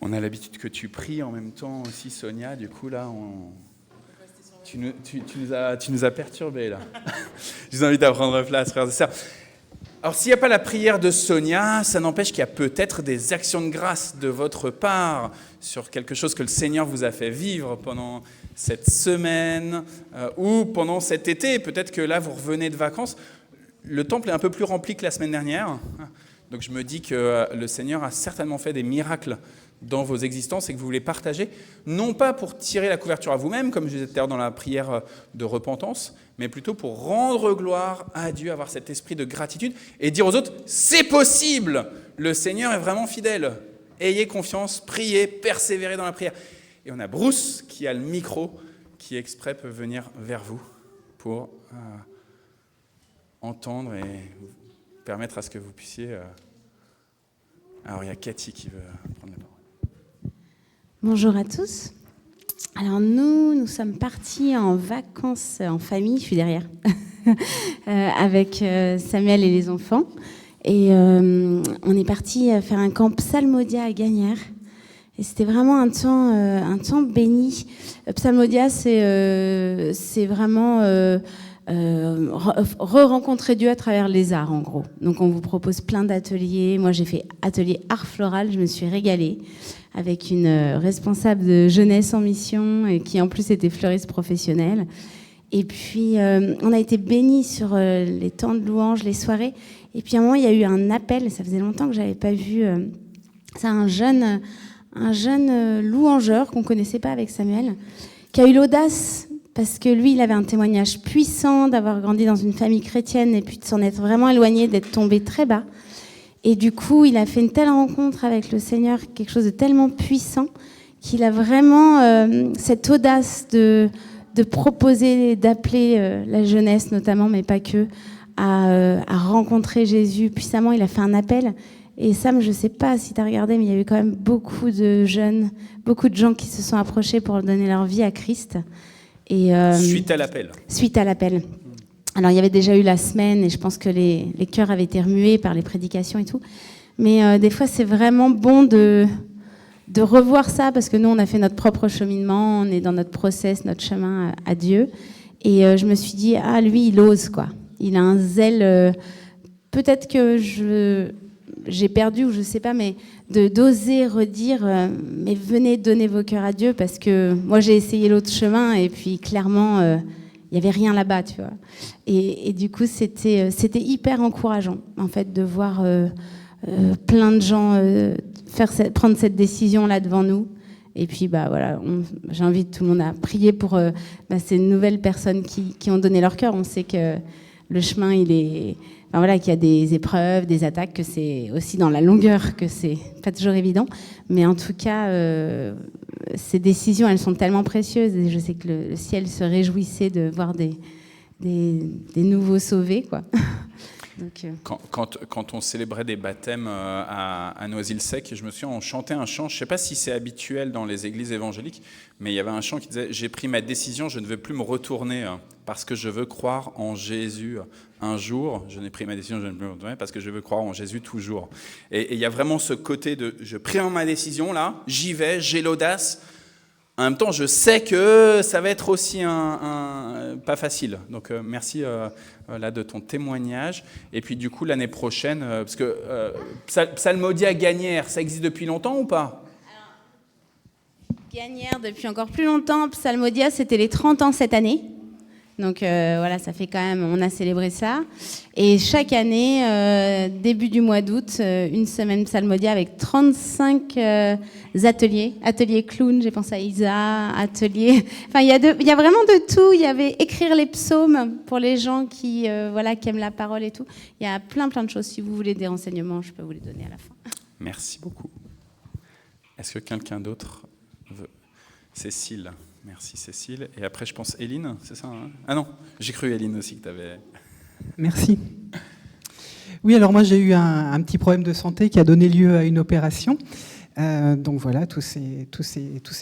On a l'habitude que tu pries en même temps aussi, Sonia. Du coup, là, tu nous as perturbés, là. Je vous invite à prendre place, frères et sœurs. Alors, s'il n'y a pas la prière de Sonia, ça n'empêche qu'il y a peut-être des actions de grâce de votre part sur quelque chose que le Seigneur vous a fait vivre pendant cette semaine ou pendant cet été. Peut-être que là, vous revenez de vacances. Le temple est un peu plus rempli que la semaine dernière. Donc, je me dis que le Seigneur a certainement fait des miracles dans vos existences et que vous voulez partager, non pas pour tirer la couverture à vous-même, comme je disais tout à l'heure dans la prière de repentance, mais plutôt pour rendre gloire à Dieu, avoir cet esprit de gratitude et dire aux autres, c'est possible, le Seigneur est vraiment fidèle, ayez confiance, priez, persévérez dans la prière. Et on a Bruce qui a le micro, qui exprès peut venir vers vous pour entendre et permettre à ce que vous puissiez... Alors il y a Cathy qui veut prendre la parole. Bonjour à tous. Alors nous sommes partis en vacances en famille, je suis derrière, avec Samuel et les enfants. Et on est partis faire un camp Psalmodia à Gagnères. Et c'était vraiment un temps béni. Psalmodia, c'est vraiment re-rencontrer Dieu à travers les arts, en gros. Donc on vous propose plein d'ateliers. Moi, j'ai fait atelier art floral, je me suis régalée, avec une responsable de jeunesse en mission et qui en plus était fleuriste professionnelle. Et puis on a été bénis sur les temps de louange, les soirées. Et puis à un moment il y a eu un appel, ça faisait longtemps que j'avais pas vu ça, un jeune louangeur qu'on connaissait pas avec Samuel, qui a eu l'audace, parce que lui il avait un témoignage puissant d'avoir grandi dans une famille chrétienne et puis de s'en être vraiment éloigné, d'être tombé très bas. Et du coup, il a fait une telle rencontre avec le Seigneur, quelque chose de tellement puissant, qu'il a vraiment cette audace de proposer, d'appeler la jeunesse notamment, mais pas que, à rencontrer Jésus puissamment. Il a fait un appel. Et Sam, je ne sais pas si tu as regardé, mais il y a eu quand même beaucoup de jeunes, beaucoup de gens qui se sont approchés pour donner leur vie à Christ. Et, suite à l'appel. Suite à l'appel. Alors, il y avait déjà eu la semaine et je pense que les cœurs avaient été remués par les prédications et tout. Mais des fois, c'est vraiment bon de revoir ça parce que nous, on a fait notre propre cheminement, on est dans notre process, notre chemin à Dieu. Et je me suis dit, lui, il ose, quoi. Il a un zèle. Peut-être que j'ai perdu ou je sais pas, mais d'oser redire, mais venez donner vos cœurs à Dieu parce que moi, j'ai essayé l'autre chemin et puis clairement... il n'y avait rien là-bas, tu vois. Et du coup, c'était hyper encourageant, en fait, de voir plein de gens prendre cette décision-là devant nous. Et puis, voilà, j'invite tout le monde à prier pour ces nouvelles personnes qui ont donné leur cœur. On sait que le chemin, qu'il y a des épreuves, des attaques, que c'est aussi dans la longueur, que c'est pas toujours évident. Mais en tout cas... ces décisions, elles sont tellement précieuses et je sais que le ciel se réjouissait de voir des nouveaux sauvés, quoi. Donc, Quand on célébrait des baptêmes à Noisy-le-Sec, je me souviens, on chantait un chant, je ne sais pas si c'est habituel dans les églises évangéliques, mais il y avait un chant qui disait « J'ai pris ma décision, je ne veux plus me retourner parce que je veux croire en Jésus un jour. Je n'ai pris ma décision, je ne veux plus me retourner parce que je veux croire en Jésus toujours. » Et il y a vraiment ce côté de « Je prends ma décision, là, j'y vais, j'ai l'audace. » En même temps, je sais que ça va être aussi pas facile. Donc, merci là, de ton témoignage. Et puis, du coup, l'année prochaine, parce que Psalmodia à Gagnères, ça existe depuis longtemps ou pas ? Gagnères depuis encore plus longtemps. Psalmodia, c'était les 30 ans cette année. Donc voilà, ça fait quand même, on a célébré ça. Et chaque année, début du mois d'août, une semaine Psalmodia avec 35 ateliers clown, j'ai pensé à Isa, ateliers... Enfin, il y a vraiment de tout. Il y avait écrire les psaumes pour les gens qui aiment la parole et tout. Il y a plein de choses. Si vous voulez des renseignements, je peux vous les donner à la fin. Merci beaucoup. Est-ce que quelqu'un d'autre veut ? Cécile. Merci Cécile. Et après, je pense Éline, c'est ça hein ? Ah non, j'ai cru Éline aussi que tu avais... Merci. Oui, alors moi j'ai eu un petit problème de santé qui a donné lieu à une opération. Donc voilà, tout s'est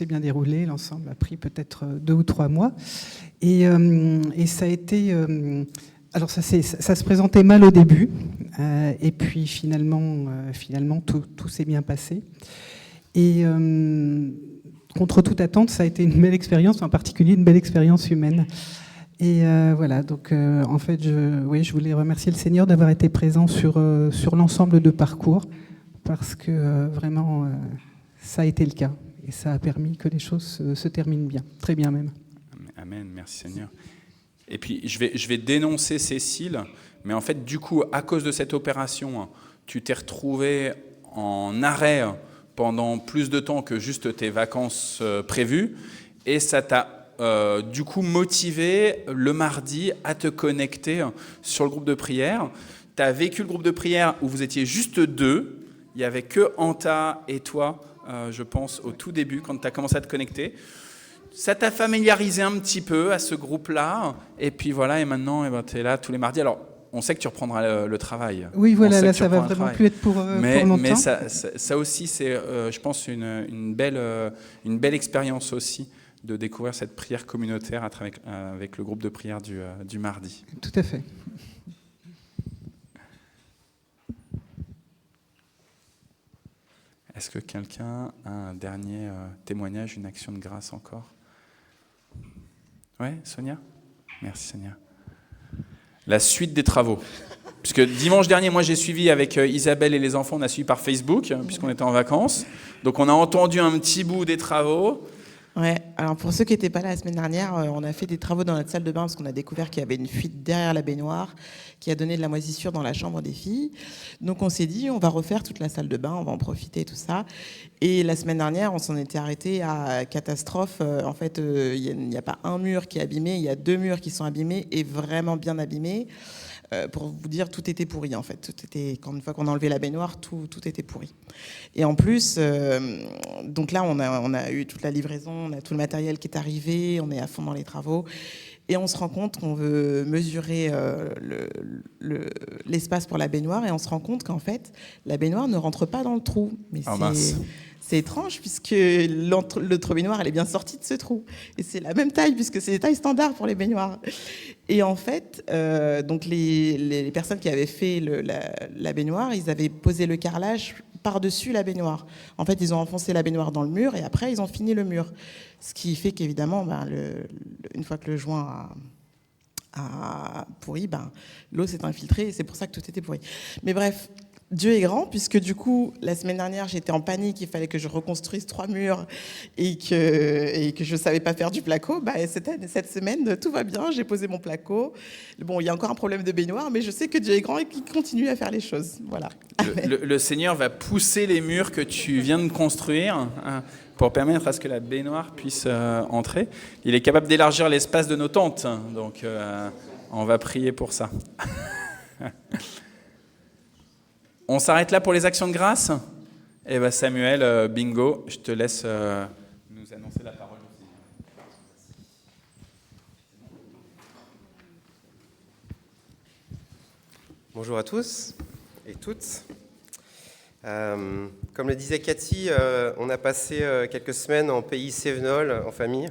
bien déroulé. L'ensemble a pris peut-être 2 ou 3 mois. Et ça a été... alors ça se présentait mal au début. Et puis finalement tout s'est bien passé. Et contre toute attente, ça a été une belle expérience, en particulier une belle expérience humaine. Et voilà, donc en fait, je voulais remercier le Seigneur d'avoir été présent sur l'ensemble de parcours, parce que vraiment, ça a été le cas. Et ça a permis que les choses se terminent bien, très bien même. Amen, merci Seigneur. Et puis, je vais dénoncer Cécile, mais en fait, du coup, à cause de cette opération, tu t'es retrouvé en arrêt pendant plus de temps que juste tes vacances prévues, et ça t'a du coup motivé le mardi à te connecter sur le groupe de prière. Tu as vécu le groupe de prière où vous étiez juste deux, il n'y avait que Anta et toi, je pense, au tout début, quand tu as commencé à te connecter. Ça t'a familiarisé un petit peu à ce groupe-là, et puis voilà, et maintenant tu es là tous les mardis. Alors, on sait que tu reprendras le travail. Oui, voilà, là, ça va vraiment plus être pour longtemps. Mais ça aussi, c'est, je pense, une belle expérience aussi de découvrir cette prière communautaire avec le groupe de prière du mardi. Tout à fait. Est-ce que quelqu'un a un dernier témoignage, une action de grâce encore ? Ouais, Sonia ? Merci Sonia. La suite des travaux. Puisque dimanche dernier, moi j'ai suivi avec Isabelle et les enfants, on a suivi par Facebook, puisqu'on était en vacances. Donc on a entendu un petit bout des travaux. Ouais, alors pour ceux qui n'étaient pas là la semaine dernière, on a fait des travaux dans notre salle de bain parce qu'on a découvert qu'il y avait une fuite derrière la baignoire qui a donné de la moisissure dans la chambre des filles. Donc on s'est dit, on va refaire toute la salle de bain, on va en profiter, tout ça. Et la semaine dernière, on s'en était arrêté à catastrophe. En fait, il n'y a pas un mur qui est abîmé, il y a 2 murs qui sont abîmés et vraiment bien abîmés. Pour vous dire, tout était pourri en fait. Tout était, une fois qu'on a enlevé la baignoire, tout était pourri. Et en plus, donc là, on a eu toute la livraison, on a tout le matériel qui est arrivé, on est à fond dans les travaux. Et on se rend compte qu'on veut mesurer l'espace pour la baignoire et on se rend compte qu'en fait, la baignoire ne rentre pas dans le trou. Mais c'est étrange puisque le baignoire, elle est bien sortie de ce trou. Et c'est la même taille puisque c'est des tailles standards pour les baignoires. Et en fait, donc les personnes qui avaient fait la baignoire, ils avaient posé le carrelage par-dessus la baignoire. En fait, ils ont enfoncé la baignoire dans le mur et après, ils ont fini le mur. Ce qui fait qu'évidemment, une fois que le joint a pourri, l'eau s'est infiltrée et c'est pour ça que tout était pourri. Mais bref, Dieu est grand, puisque du coup, la semaine dernière, j'étais en panique, il fallait que je reconstruise 3 murs et que je ne savais pas faire du placo. Cette semaine, tout va bien, j'ai posé mon placo. Bon, il y a encore un problème de baignoire, mais je sais que Dieu est grand et qu'il continue à faire les choses. Voilà. Le Seigneur va pousser les murs que tu viens de construire pour permettre à ce que la baignoire puisse entrer. Il est capable d'élargir l'espace de nos tentes, donc on va prier pour ça. On s'arrête là pour les actions de grâce ? Eh bien Samuel, bingo, je te laisse nous annoncer la parole. Bonjour à tous et toutes. Comme le disait Cathy, on a passé quelques semaines en pays cévenol, en famille,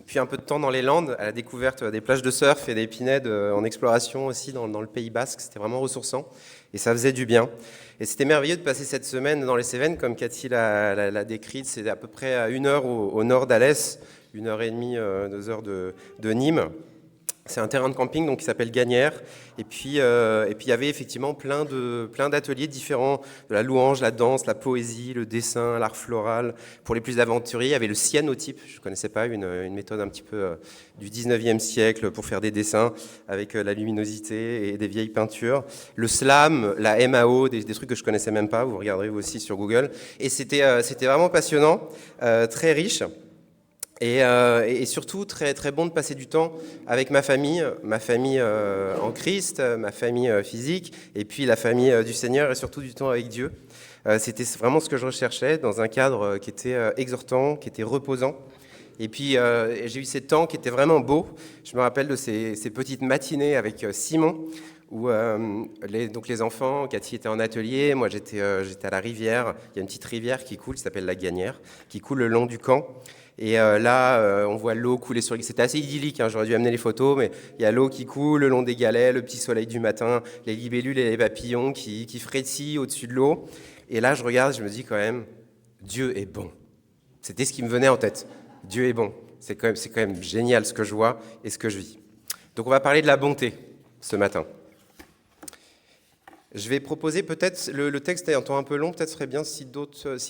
puis un peu de temps dans les Landes, à la découverte des plages de surf et des pinèdes en exploration aussi dans le Pays Basque. C'était vraiment ressourçant et ça faisait du bien. Et c'était merveilleux de passer cette semaine dans les Cévennes, comme Cathy l'a décrite. C'est à peu près à 1 heure au nord d'Alès, 1h30, 2 heures de Nîmes. C'est un terrain de camping donc, qui s'appelle Gagnères. Et puis il y avait effectivement plein d'ateliers différents, de la louange, la danse, la poésie, le dessin, l'art floral. Pour les plus aventuriers, il y avait le cyanotype. Je ne connaissais pas, une méthode un petit peu du 19e siècle pour faire des dessins avec la luminosité et des vieilles peintures. Le slam, la MAO, des trucs que je ne connaissais même pas. Vous regarderez vous aussi sur Google. Et c'était vraiment passionnant, très riche. Et surtout très très bon de passer du temps avec ma famille en Christ, ma famille physique, et puis la famille du Seigneur, et surtout du temps avec Dieu. C'était vraiment ce que je recherchais dans un cadre qui était exhortant, qui était reposant. Et puis j'ai eu ces temps qui étaient vraiment beaux. Je me rappelle de ces petites matinées avec Simon, où donc les enfants, Cathy était en atelier, moi j'étais à la rivière. Il y a une petite rivière qui coule, qui s'appelle la Gagnère, qui coule le long du camp. Et là, on voit l'eau couler sur... C'était assez idyllique, j'aurais dû amener les photos, mais il y a l'eau qui coule le long des galets, le petit soleil du matin, les libellules et les papillons qui frétillent au-dessus de l'eau. Et là, je regarde, je me dis quand même, Dieu est bon. C'était ce qui me venait en tête. Dieu est bon. C'est quand même génial ce que je vois et ce que je vis. Donc on va parler de la bonté ce matin. Je vais proposer peut-être, le texte est un peu long, peut-être serait bien si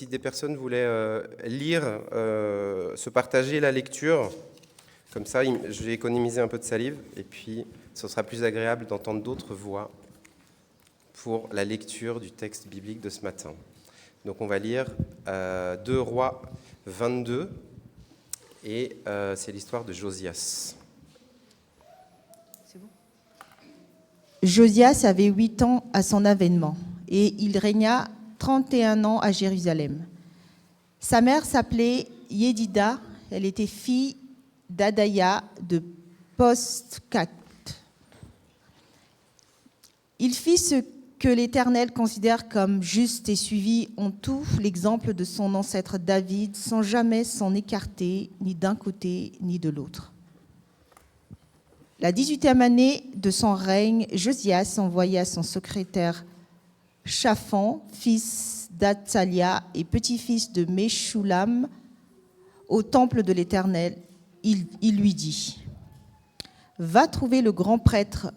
des personnes voulaient lire, se partager la lecture. Comme ça, je vais économiser un peu de salive et puis ce sera plus agréable d'entendre d'autres voix pour la lecture du texte biblique de ce matin. Donc on va lire 2 Rois 22 et c'est l'histoire de Josias. Josias avait 8 ans à son avènement et il régna 31 ans à Jérusalem. Sa mère s'appelait Yédida, elle était fille d'Adaïa de Postcat. Il fit ce que l'Éternel considère comme juste et suivit en tout l'exemple de son ancêtre David sans jamais s'en écarter ni d'un côté ni de l'autre. La 18e année de son règne, Josias envoya son secrétaire Shaphan, fils d'Atsalia et petit-fils de Meshoulam, au temple de l'Éternel. Il lui dit : « Va trouver le grand prêtre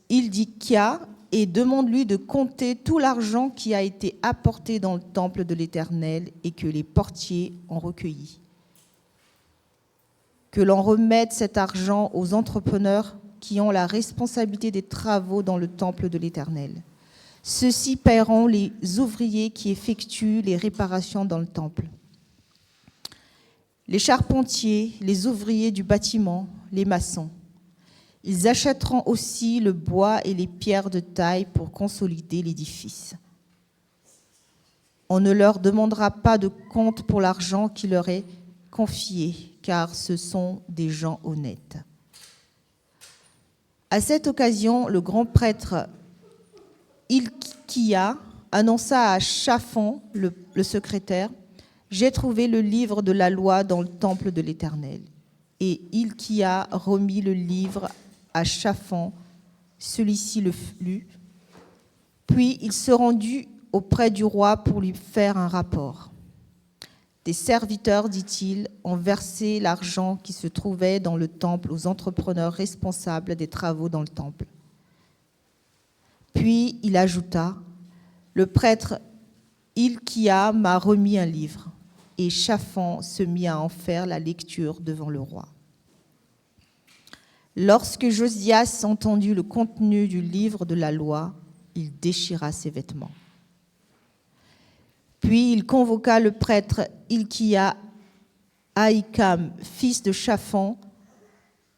Hilkiah et demande-lui de compter tout l'argent qui a été apporté dans le temple de l'Éternel et que les portiers ont recueilli. Que l'on remette cet argent aux entrepreneurs qui ont la responsabilité des travaux dans le temple de l'Éternel. Ceux-ci paieront les ouvriers qui effectuent les réparations dans le temple. Les charpentiers, les ouvriers du bâtiment, les maçons. Ils achèteront aussi le bois et les pierres de taille pour consolider l'édifice. On ne leur demandera pas de compte pour l'argent qui leur est confié, car ce sont des gens honnêtes. » À cette occasion, le grand prêtre Hilkiah annonça à Shaphan, le secrétaire : « J'ai trouvé le livre de la loi dans le temple de l'Éternel. » Et Hilkiah remit le livre à Shaphan, celui-ci le lut. Puis il se rendit auprès du roi pour lui faire un rapport. Des serviteurs, dit-il, ont versé l'argent qui se trouvait dans le temple aux entrepreneurs responsables des travaux dans le temple. Puis il ajouta : « Le prêtre Hilkiah m'a remis un livre. » Et Shaphan se mit à en faire la lecture devant le roi. Lorsque Josias entendit le contenu du livre de la loi, il déchira ses vêtements. Puis il convoqua le prêtre Hilkiah, Ahikam, fils de Shaphan,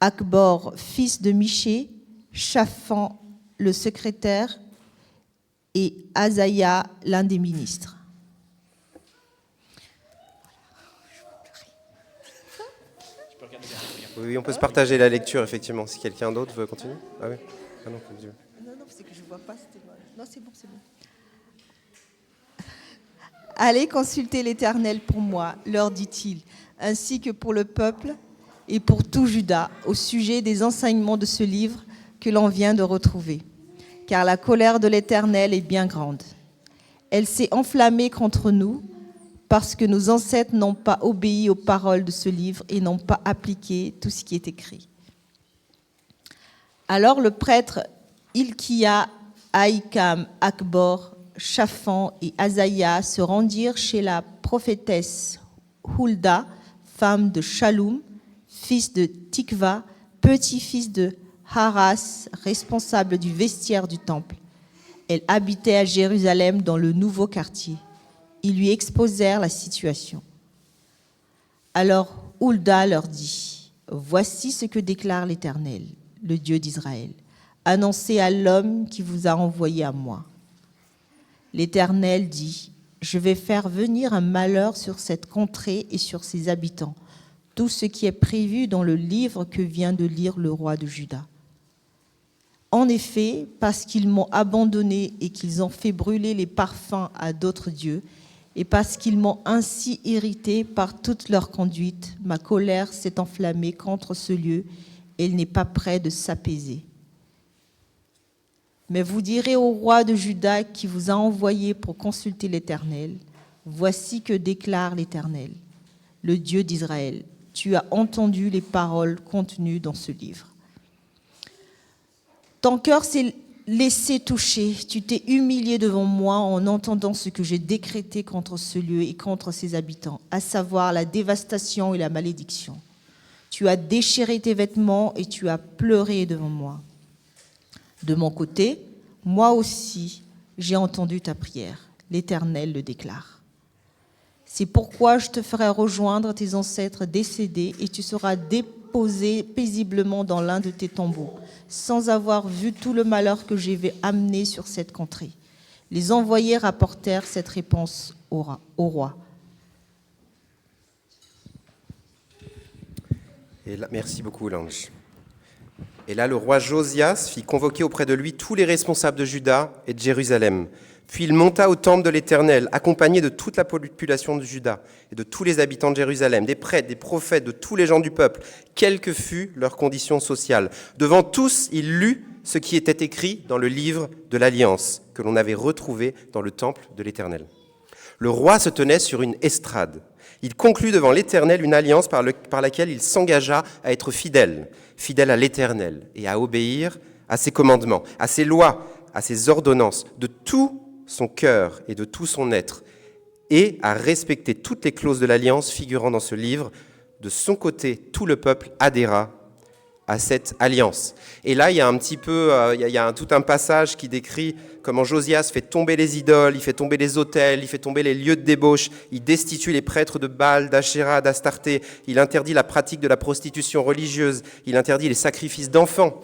Akbor, fils de Miché, Shaphan, le secrétaire, et Asaïa, l'un des ministres. Oui, on peut se partager la lecture, effectivement, si quelqu'un d'autre veut continuer. Ah oui. Ah non, non, c'est que je ne vois pas. Non, c'est bon. Allez consulter l'Éternel pour moi, leur dit-il, ainsi que pour le peuple et pour tout Juda, au sujet des enseignements de ce livre que l'on vient de retrouver. Car la colère de l'Éternel est bien grande. Elle s'est enflammée contre nous, parce que nos ancêtres n'ont pas obéi aux paroles de ce livre et n'ont pas appliqué tout ce qui est écrit. Alors le prêtre Hilkiah, Ahikam, Akbor, Shaphan et Asaïa se rendirent chez la prophétesse Hulda, femme de Shaloum, fils de Tikva, petit-fils de Haras, responsable du vestiaire du temple. Elle habitait à Jérusalem dans le nouveau quartier. Ils lui exposèrent la situation. Alors Hulda leur dit : « Voici ce que déclare l'Éternel, le Dieu d'Israël. Annoncez à l'homme qui vous a envoyé à moi. L'Éternel dit : Je vais faire venir un malheur sur cette contrée et sur ses habitants, tout ce qui est prévu dans le livre que vient de lire le roi de Juda. En effet, parce qu'ils m'ont abandonné et qu'ils ont fait brûler les parfums à d'autres dieux, et parce qu'ils m'ont ainsi irrité par toute leur conduite, ma colère s'est enflammée contre ce lieu et il n'est pas près de s'apaiser. Mais vous direz au roi de Juda qui vous a envoyé pour consulter l'Éternel : Voici que déclare l'Éternel, le Dieu d'Israël. Tu as entendu les paroles contenues dans ce livre. Ton cœur s'est laissé toucher, tu t'es humilié devant moi en entendant ce que j'ai décrété contre ce lieu et contre ses habitants, à savoir la dévastation et la malédiction. Tu as déchiré tes vêtements et tu as pleuré devant moi. De mon côté, moi aussi, j'ai entendu ta prière. L'Éternel le déclare. C'est pourquoi je te ferai rejoindre tes ancêtres décédés et tu seras déposé paisiblement dans l'un de tes tombeaux, sans avoir vu tout le malheur que j'ai amené sur cette contrée. Les envoyés rapportèrent cette réponse au roi. Et là, merci beaucoup, Lange. Et là, le roi Josias fit convoquer auprès de lui tous les responsables de Juda et de Jérusalem. Puis il monta au temple de l'Éternel, accompagné de toute la population de Juda et de tous les habitants de Jérusalem, des prêtres, des prophètes, de tous les gens du peuple, quelle que fût leur condition sociale. Devant tous, il lut ce qui était écrit dans le livre de l'Alliance, que l'on avait retrouvé dans le temple de l'Éternel. Le roi se tenait sur une estrade. Il conclut devant l'Éternel une alliance par laquelle il s'engagea à être fidèle à l'Éternel et à obéir à ses commandements, à ses lois, à ses ordonnances, de tout son cœur et de tout son être, et à respecter toutes les clauses de l'alliance figurant dans ce livre. De son côté, tout le peuple adhéra à cette alliance. Et là, il y a un petit peu, tout un passage qui décrit comment Josias fait tomber les idoles, il fait tomber les autels, il fait tomber les lieux de débauche, il destitue les prêtres de Baal, d'Achéra, d'Astarté, il interdit la pratique de la prostitution religieuse, il interdit les sacrifices d'enfants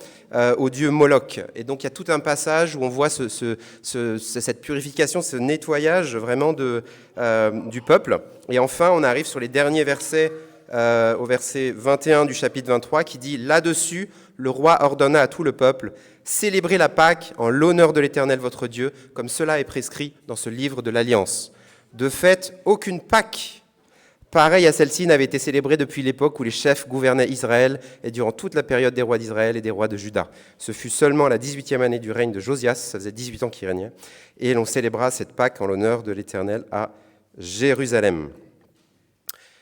au dieu Moloch. Et donc, il y a tout un passage où on voit cette purification, ce nettoyage vraiment du peuple. Et enfin, on arrive sur les derniers versets, au verset 21 du chapitre 23, qui dit « Là-dessus, le roi ordonna à tout le peuple, célébrez la Pâque en l'honneur de l'Éternel votre Dieu, comme cela est prescrit dans ce livre de l'Alliance. De fait, aucune Pâque pareille à celle-ci n'avait été célébrée depuis l'époque où les chefs gouvernaient Israël et durant toute la période des rois d'Israël et des rois de Juda. Ce fut seulement la 18e année du règne de Josias, ça faisait 18 ans qu'il régnait, et l'on célébra cette Pâque en l'honneur de l'Éternel à Jérusalem. »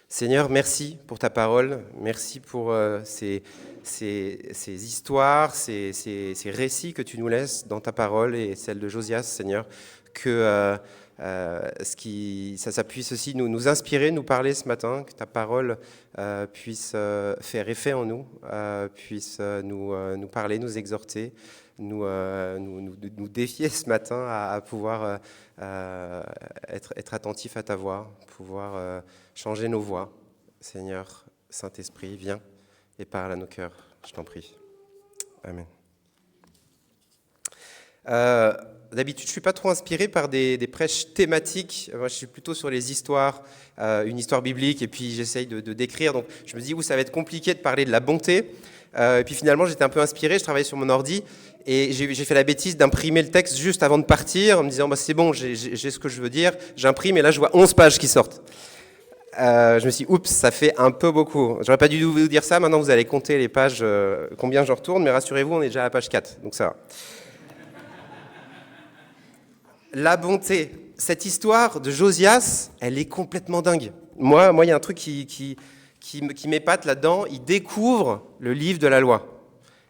Seigneur, merci pour ta parole, merci pour ces histoires, ces récits que tu nous laisses dans ta parole et celle de Josias, Seigneur, que ça puisse aussi nous inspirer, nous parler ce matin, que ta parole puisse faire effet en nous, puisse nous parler, nous exhorter, nous défier ce matin à pouvoir être attentif à ta voix, pouvoir changer nos voies. Seigneur, Saint-Esprit, viens et parle à nos cœurs, je t'en prie. Amen. D'habitude, je ne suis pas trop inspiré par des prêches thématiques. Moi, je suis plutôt sur les histoires, une histoire biblique, et puis j'essaye de décrire. Donc, je me dis, ça va être compliqué de parler de la bonté. Et puis finalement, j'étais un peu inspiré, je travaillais sur mon ordi, et j'ai fait la bêtise d'imprimer le texte juste avant de partir, en me disant, c'est bon, j'ai ce que je veux dire. J'imprime, et là, je vois 11 pages qui sortent. Je me suis dit, oups, ça fait un peu beaucoup. J'aurais pas dû vous dire ça, maintenant vous allez compter les pages, combien je retourne, mais rassurez-vous, on est déjà à la page 4, donc ça va. La bonté. Cette histoire de Josias, elle est complètement dingue. Moi, il y a un truc qui m'épate là-dedans. Il découvre le livre de la loi.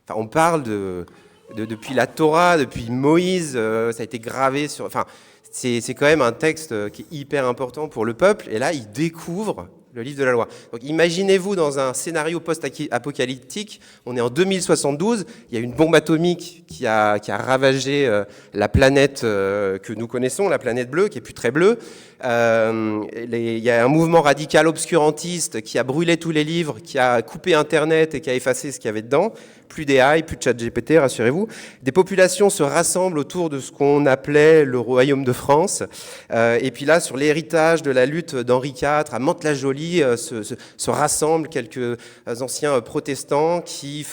Enfin, on parle depuis la Torah, depuis Moïse, ça a été gravé sur... Enfin, c'est quand même un texte qui est hyper important pour le peuple. Et là, il découvre le livre de la loi. Donc imaginez-vous dans un scénario post-apocalyptique, on est en 2072, il y a une bombe atomique qui a ravagé la planète que nous connaissons, la planète bleue, qui est plus très bleue. Il y a un mouvement radical obscurantiste qui a brûlé tous les livres, qui a coupé Internet et qui a effacé ce qu'il y avait dedans. Plus d'AI, plus de ChatGPT, rassurez-vous. Des populations se rassemblent autour de ce qu'on appelait le royaume de France. Et puis là, sur l'héritage de la lutte d'Henri IV, à Mantes-la-Jolie, se rassemblent quelques anciens protestants qui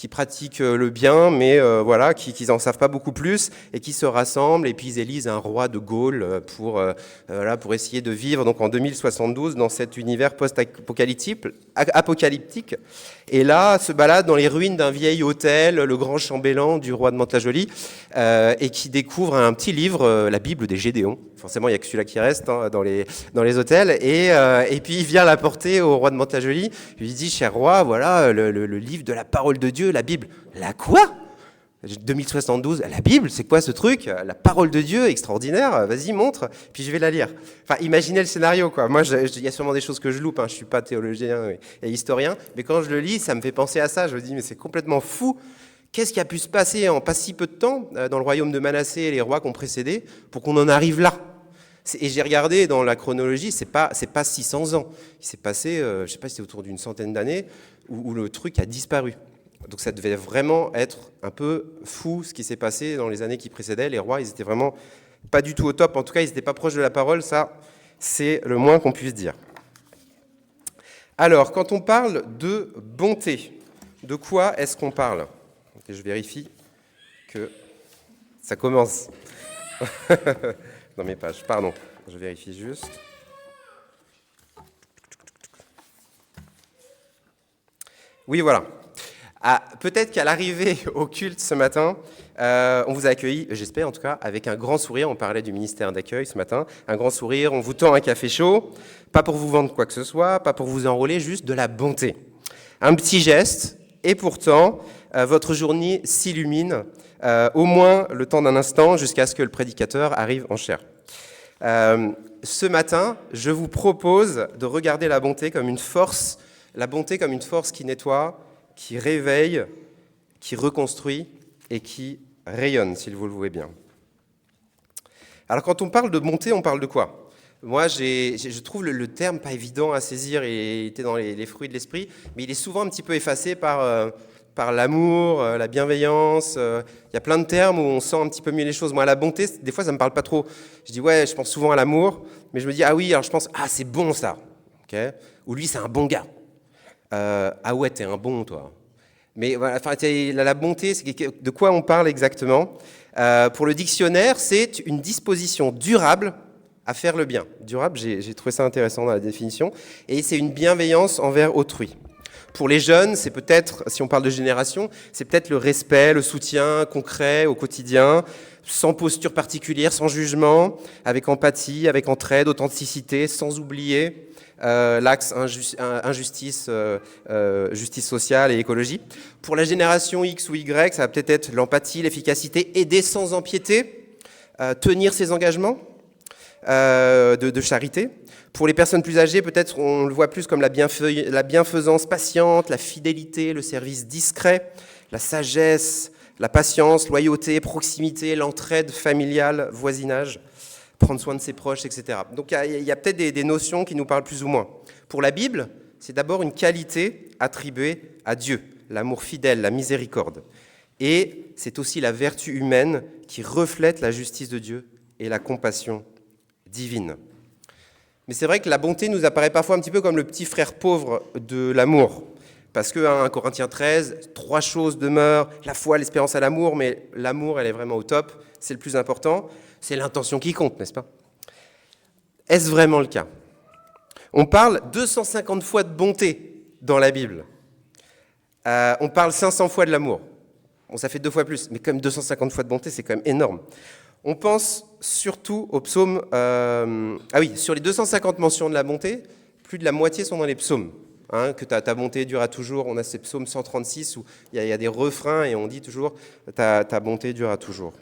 qui pratiquent le bien, mais voilà, qui n'en savent pas beaucoup plus, et qui se rassemblent, et puis ils élisent un roi de Gaule pour essayer de vivre donc en 2072 dans cet univers post-apocalyptique. Et là, se balade dans les ruines d'un vieil hôtel, le grand chambellan du roi de Mantes-la-Jolie, et qui découvre un petit livre, la Bible des Gédéons. Forcément, il n'y a que celui-là qui reste dans les hôtels. Et puis, il vient l'apporter au roi de Mantes-la-Jolie. Il lui dit, cher roi, voilà le livre de la parole de Dieu, la Bible. La quoi ? 2072, la Bible, c'est quoi ce truc ? La parole de Dieu, extraordinaire, vas-y, montre, puis je vais la lire. Enfin, imaginez le scénario, quoi. Moi, il y a sûrement des choses que je loupe, hein. Je ne suis pas théologien et historien, mais quand je le lis, ça me fait penser à ça. Je me dis, mais c'est complètement fou. Qu'est-ce qui a pu se passer en pas si peu de temps dans le royaume de Manassé et les rois qui ont précédé pour qu'on en arrive là ? Et j'ai regardé dans la chronologie, c'est pas 600 ans. Il s'est passé, je ne sais pas si c'est autour d'une centaine d'années, où le truc a disparu. Donc ça devait vraiment être un peu fou ce qui s'est passé dans les années qui précédaient. Les rois, ils étaient vraiment pas du tout au top. En tout cas, ils n'étaient pas proches de la parole. Ça, c'est le moins qu'on puisse dire. Alors, quand on parle de bonté, de quoi est-ce qu'on parle ? Et je vérifie que ça commence. Dans mes pages, pardon. Je vérifie juste. Oui, voilà. Peut-être qu'à l'arrivée au culte ce matin, on vous a accueilli, j'espère en tout cas, avec un grand sourire. On parlait du ministère d'accueil ce matin. Un grand sourire, on vous tend un café chaud, pas pour vous vendre quoi que ce soit, pas pour vous enrôler, juste de la bonté. Un petit geste, et pourtant, votre journée s'illumine, au moins le temps d'un instant, jusqu'à ce que le prédicateur arrive en chair. Ce matin, je vous propose de regarder la bonté comme une force qui nettoie, qui réveille, qui reconstruit et qui rayonne, si vous le voulez bien. Alors quand on parle de bonté, on parle de quoi ? Moi, je trouve le terme pas évident à saisir, il était dans les fruits de l'esprit, mais il est souvent un petit peu effacé par l'amour, la bienveillance. Il y a plein de termes où on sent un petit peu mieux les choses. Moi, la bonté, des fois, ça ne me parle pas trop. Je dis, ouais, je pense souvent à l'amour, mais je me dis, ah oui, alors je pense, ah, c'est bon ça. Okay, ou lui, c'est un bon gars. Ah ouais, t'es un bon, toi. Mais voilà, la bonté, c'est de quoi on parle exactement ? Pour le dictionnaire, c'est une disposition durable à faire le bien. Durable, j'ai trouvé ça intéressant dans la définition. Et c'est une bienveillance envers autrui. Pour les jeunes, c'est peut-être, si on parle de génération, c'est peut-être le respect, le soutien concret au quotidien, sans posture particulière, sans jugement, avec empathie, avec entraide, authenticité, sans oublier l'axe injustice, justice sociale et écologie. Pour la génération X ou Y, ça va peut-être être l'empathie, l'efficacité, aider sans empiéter, tenir ses engagements de charité. Pour les personnes plus âgées, peut-être on le voit plus comme la bienfaisance patiente, la fidélité, le service discret, la sagesse, la patience, loyauté, proximité, l'entraide familiale, voisinage, prendre soin de ses proches, etc. Donc il y a peut-être des notions qui nous parlent plus ou moins. Pour la Bible, c'est d'abord une qualité attribuée à Dieu, l'amour fidèle, la miséricorde. Et c'est aussi la vertu humaine qui reflète la justice de Dieu et la compassion divine. Mais c'est vrai que la bonté nous apparaît parfois un petit peu comme le petit frère pauvre de l'amour. Parce que 1 Corinthiens 13, 3 choses demeurent, la foi, l'espérance et l'amour, mais l'amour, elle est vraiment au top, c'est le plus important, c'est l'intention qui compte, n'est-ce pas ? Est-ce vraiment le cas ? On parle 250 fois de bonté dans la Bible. On parle 500 fois de l'amour. Bon, ça fait 2 fois plus, mais quand même 250 fois de bonté, c'est quand même énorme. On pense surtout aux psaumes... sur les 250 mentions de la bonté, plus de la moitié sont dans les psaumes. Que ta bonté durera toujours. On a ces psaumes 136 où il y a des refrains et on dit toujours ta bonté durera toujours.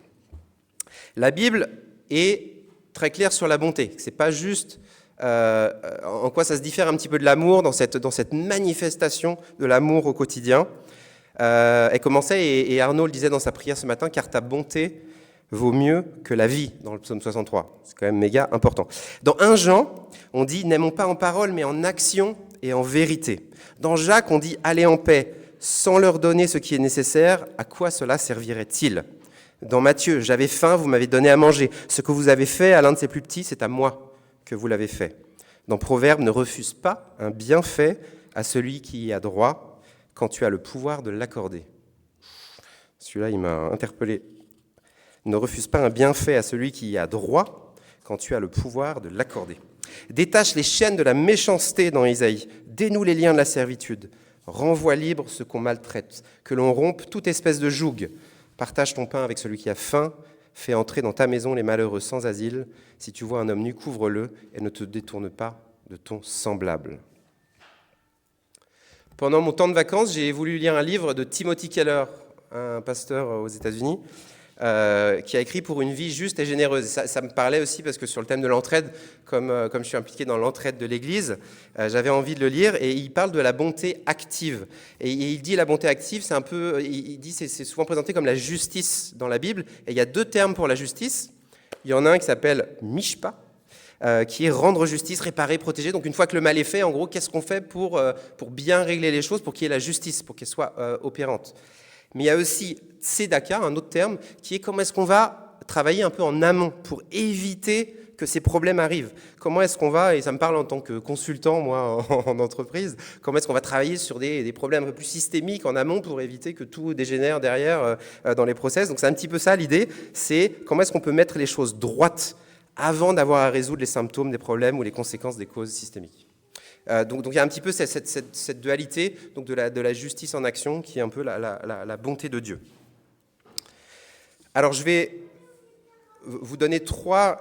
La Bible est très claire sur la bonté. C'est pas juste en quoi ça se diffère un petit peu de l'amour dans cette manifestation de l'amour au quotidien. Elle commençait, et Arnaud le disait dans sa prière ce matin, car ta bonté vaut mieux que la vie, dans le psaume 63. C'est quand même méga important. Dans 1 Jean, on dit « n'aimons pas en parole, mais en action et en vérité ». Dans Jacques, on dit « allez en paix, sans leur donner ce qui est nécessaire, à quoi cela servirait-il » Dans Matthieu, « j'avais faim, vous m'avez donné à manger. Ce que vous avez fait à l'un de ces plus petits, c'est à moi que vous l'avez fait. » Dans Proverbe, « ne refuse pas un bienfait à celui qui y a droit quand tu as le pouvoir de l'accorder. » Celui-là, il m'a interpellé. Ne refuse pas un bienfait à celui qui y a droit quand tu as le pouvoir de l'accorder. Détache les chaînes de la méchanceté dans Isaïe. Dénoue les liens de la servitude. Renvoie libre ce qu'on maltraite. Que l'on rompe toute espèce de joug. Partage ton pain avec celui qui a faim. Fais entrer dans ta maison les malheureux sans asile. Si tu vois un homme nu, couvre-le et ne te détourne pas de ton semblable. Pendant mon temps de vacances, j'ai voulu lire un livre de Timothy Keller, un pasteur aux États-Unis, qui a écrit Pour une vie juste et généreuse. Ça me parlait aussi parce que sur le thème de l'entraide, comme je suis impliqué dans l'entraide de l'Église, j'avais envie de le lire, et il parle de la bonté active. Et il dit la bonté active, c'est un peu, il dit c'est souvent présenté comme la justice dans la Bible, et il y a 2 termes pour la justice. Il y en a un qui s'appelle mishpa, qui est rendre justice, réparer, protéger. Donc une fois que le mal est fait, en gros, qu'est-ce qu'on fait pour bien régler les choses, pour qu'il y ait la justice, pour qu'elle soit opérante. Mais il y a aussi tzedaka, un autre terme, qui est comment est-ce qu'on va travailler un peu en amont pour éviter que ces problèmes arrivent. Comment est-ce qu'on va, et ça me parle en tant que consultant, moi, en entreprise, comment est-ce qu'on va travailler sur des problèmes un peu plus systémiques en amont pour éviter que tout dégénère derrière dans les process. Donc c'est un petit peu ça l'idée, c'est comment est-ce qu'on peut mettre les choses droites avant d'avoir à résoudre les symptômes des problèmes ou les conséquences des causes systémiques. Donc il y a un petit peu cette dualité donc de la justice en action qui est un peu la bonté de Dieu. Alors je vais vous donner trois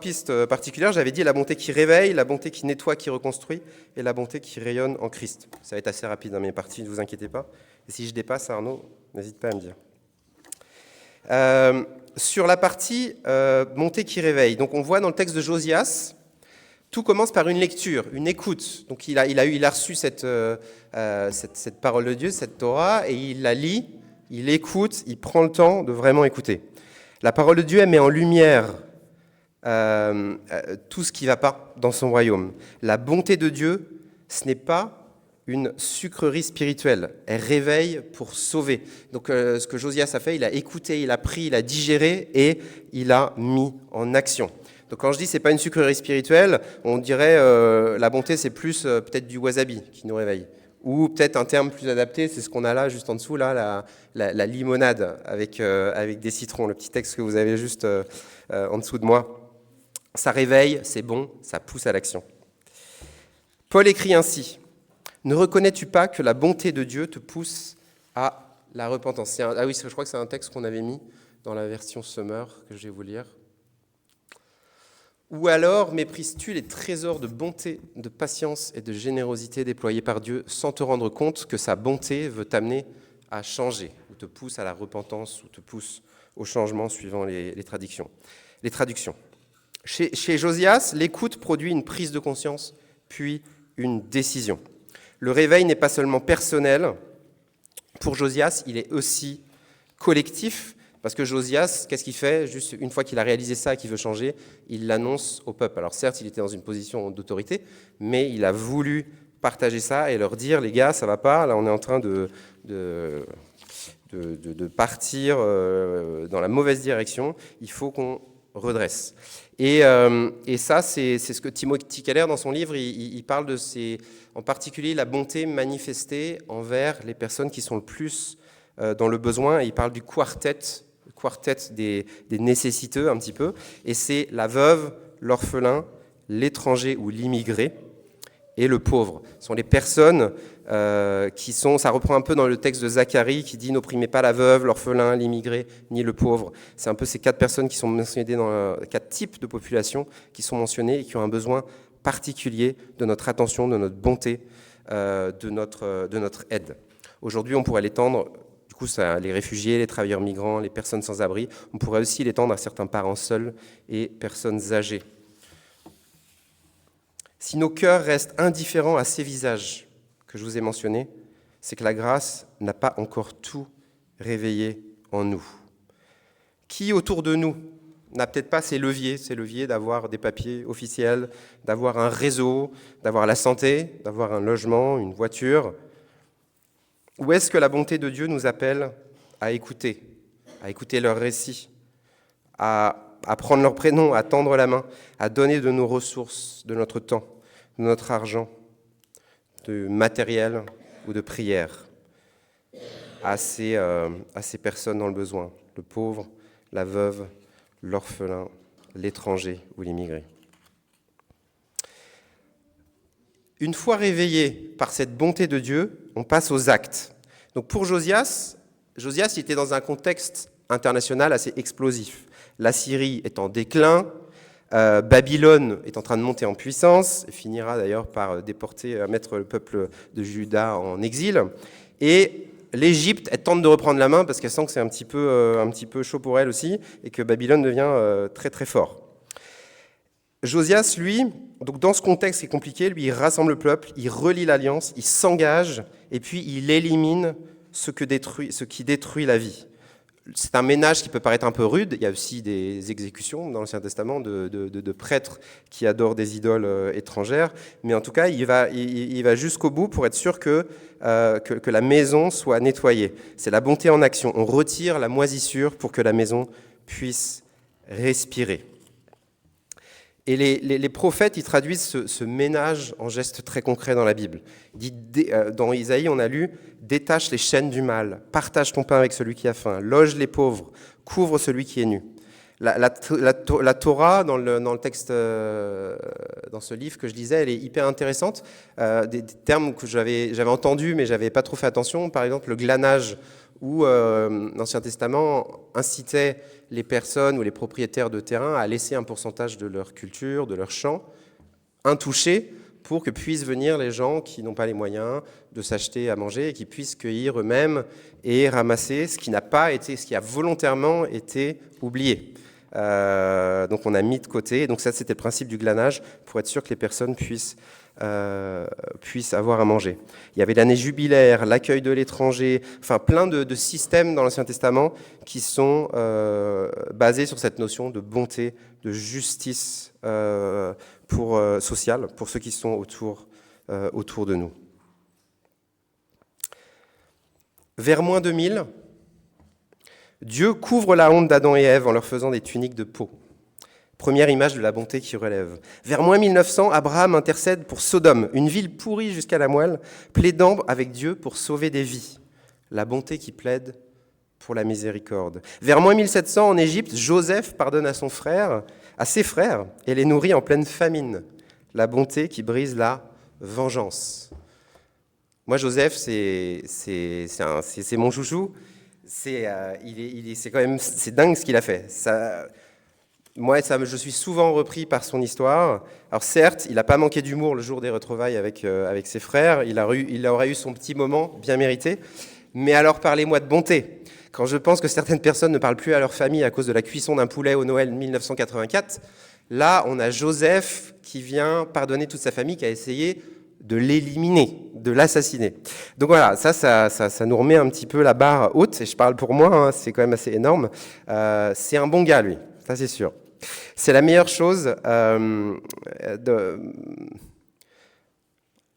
pistes particulières. J'avais dit la bonté qui réveille, la bonté qui nettoie, qui reconstruit, et la bonté qui rayonne en Christ. Ça va être assez rapide dans mes parties, ne vous inquiétez pas. Et si je dépasse, Arnaud, n'hésite pas à me dire. Sur la partie bonté qui réveille, donc on voit dans le texte de Josias, tout commence par une lecture, une écoute. Donc il a reçu cette parole de Dieu, cette Torah, et il la lit, il écoute, il prend le temps de vraiment écouter. La parole de Dieu, elle met en lumière tout ce qui ne va pas dans son royaume. La bonté de Dieu, ce n'est pas une sucrerie spirituelle. Elle réveille pour sauver. Donc ce que Josias a fait, il a écouté, il a pris, il a digéré et il a mis en action. Donc quand je dis c'est pas une sucrerie spirituelle, on dirait la bonté c'est plus peut-être du wasabi qui nous réveille. Ou peut-être un terme plus adapté, c'est ce qu'on a là juste en dessous, là, la limonade avec des citrons, le petit texte que vous avez juste en dessous de moi. Ça réveille, c'est bon, ça pousse à l'action. Paul écrit ainsi. Ne reconnais-tu pas que la bonté de Dieu te pousse à la repentance? Ah oui, je crois que c'est un texte qu'on avait mis dans la version Summer, que je vais vous lire. Ou alors méprises-tu les trésors de bonté, de patience et de générosité déployés par Dieu sans te rendre compte que sa bonté veut t'amener à changer, ou te pousse à la repentance, ou te pousse au changement suivant les traductions. Chez Josias, l'écoute produit une prise de conscience, puis une décision. Le réveil n'est pas seulement personnel. Pour Josias, il est aussi collectif, parce que Josias, qu'est-ce qu'il fait? Juste une fois qu'il a réalisé ça et qu'il veut changer, il l'annonce au peuple. Alors certes, il était dans une position d'autorité, mais il a voulu partager ça et leur dire, les gars, ça va pas, là on est en train de partir dans la mauvaise direction, il faut qu'on redresse. Et ça, c'est ce que Timothy Keller, dans son livre, il parle de en particulier la bonté manifestée envers les personnes qui sont le plus dans le besoin. Et il parle du quartet des nécessiteux un petit peu. Et c'est la veuve, l'orphelin, l'étranger ou l'immigré et le pauvre. Ce sont les personnes qui sont, ça reprend un peu dans le texte de Zacharie qui dit « N'opprimez pas la veuve, l'orphelin, l'immigré, ni le pauvre ». C'est un peu ces 4 personnes qui sont mentionnées dans 4 types de populations qui sont mentionnées et qui ont un besoin particulier de notre attention, de notre bonté, de notre aide. Aujourd'hui, on pourrait l'étendre, du coup, ça, les réfugiés, les travailleurs migrants, les personnes sans abri. On pourrait aussi l'étendre à certains parents seuls et personnes âgées. Si nos cœurs restent indifférents à ces visages que je vous ai mentionnés, c'est que la grâce n'a pas encore tout réveillé en nous. Qui autour de nous n'a peut-être pas ces leviers d'avoir des papiers officiels, d'avoir un réseau, d'avoir la santé, d'avoir un logement, une voiture? Où est-ce que la bonté de Dieu nous appelle à écouter leurs récits, à prendre leur prénom, à tendre la main, à donner de nos ressources, de notre temps, de notre argent, de matériel ou de prière? à ces personnes dans le besoin, le pauvre, la veuve, l'orphelin, l'étranger ou l'immigré. Une fois réveillé par cette bonté de Dieu, on passe aux actes. Donc pour Josias, il était dans un contexte international assez explosif. La Syrie est en déclin, Babylone est en train de monter en puissance, finira d'ailleurs par mettre le peuple de Juda en exil, et l'Égypte, elle tente de reprendre la main parce qu'elle sent que c'est un petit peu chaud pour elle aussi, et que Babylone devient très très fort. Josias, lui, donc dans ce contexte qui est compliqué, lui, il rassemble le peuple, il relie l'alliance, il s'engage, et puis il élimine ce qui détruit la vie. C'est un ménage qui peut paraître un peu rude. Il y a aussi des exécutions dans l'Ancien Testament de prêtres qui adorent des idoles étrangères. Mais en tout cas, il va jusqu'au bout pour être sûr que la maison soit nettoyée. C'est la bonté en action. On retire la moisissure pour que la maison puisse respirer. Et les prophètes, ils traduisent ce ménage en gestes très concrets dans la Bible. Dans Isaïe, on a lu « Détache les chaînes du mal, partage ton pain avec celui qui a faim, loge les pauvres, couvre celui qui est nu ». La Torah, dans le texte, dans ce livre que je lisais, elle est hyper intéressante. Des termes que j'avais entendus, mais je n'avais pas trop fait attention. Par exemple, le glanage, où l'Ancien Testament incitait les personnes ou les propriétaires de terrain à laisser un pourcentage de leur culture, de leur champ, intouché, pour que puissent venir les gens qui n'ont pas les moyens de s'acheter à manger et qui puissent cueillir eux-mêmes et ramasser ce qui a volontairement été oublié. Donc on a mis de côté. Donc ça, c'était le principe du glanage, pour être sûr que les personnes puissent avoir à manger. Il y avait l'année jubilaire, l'accueil de l'étranger, enfin plein de systèmes dans l'Ancien Testament qui sont basés sur cette notion de bonté, de justice sociale pour ceux qui sont autour de nous. Vers moins 2000, Dieu couvre la honte d'Adam et Ève en leur faisant des tuniques de peau. Première image de la bonté qui relève. Vers moins 1900, Abraham intercède pour Sodome, une ville pourrie jusqu'à la moelle, plaidant avec Dieu pour sauver des vies. La bonté qui plaide pour la miséricorde. Vers moins 1700, en Égypte, Joseph pardonne à ses frères, et les nourrit en pleine famine. La bonté qui brise la vengeance. Moi, Joseph, c'est mon chouchou. C'est dingue ce qu'il a fait. Je suis souvent repris par son histoire. Alors certes, il n'a pas manqué d'humour le jour des retrouvailles avec ses frères. Il aurait eu son petit moment bien mérité. Mais alors parlez-moi de bonté. Quand je pense que certaines personnes ne parlent plus à leur famille à cause de la cuisson d'un poulet au Noël 1984, là, on a Joseph qui vient pardonner toute sa famille qui a essayé de l'éliminer, de l'assassiner. Donc voilà, ça nous remet un petit peu la barre haute. Et je parle pour moi, hein, c'est quand même assez énorme. C'est un bon gars, lui, ça c'est sûr. C'est la meilleure chose.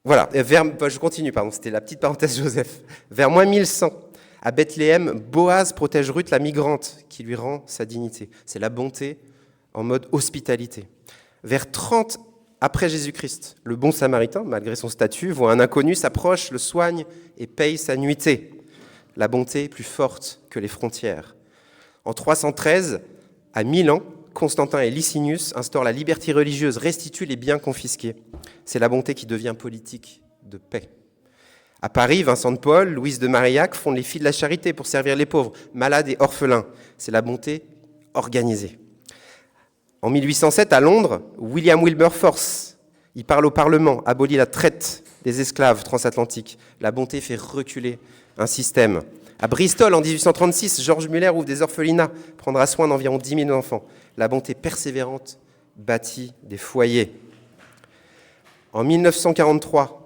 Voilà, je continue, pardon, c'était la petite parenthèse Joseph. Vers moins 1100, à Bethléem, Boaz protège Ruth, la migrante, qui lui rend sa dignité. C'est la bonté en mode hospitalité. Vers 30 après Jésus-Christ, le bon samaritain, malgré son statut, voit un inconnu, s'approche, le soigne et paye sa nuitée. La bonté est plus forte que les frontières. En 313, à Milan, Constantin et Licinius instaurent la liberté religieuse, restituent les biens confisqués. C'est la bonté qui devient politique de paix. À Paris, Vincent de Paul, Louise de Marillac fondent les filles de la charité pour servir les pauvres, malades et orphelins. C'est la bonté organisée. En 1807, à Londres, William Wilberforce, il parle au Parlement, abolit la traite des esclaves transatlantiques. La bonté fait reculer un système. À Bristol, en 1836, Georges Muller ouvre des orphelinats, prendra soin d'environ 10 000 enfants. La bonté persévérante bâtit des foyers. En 1943,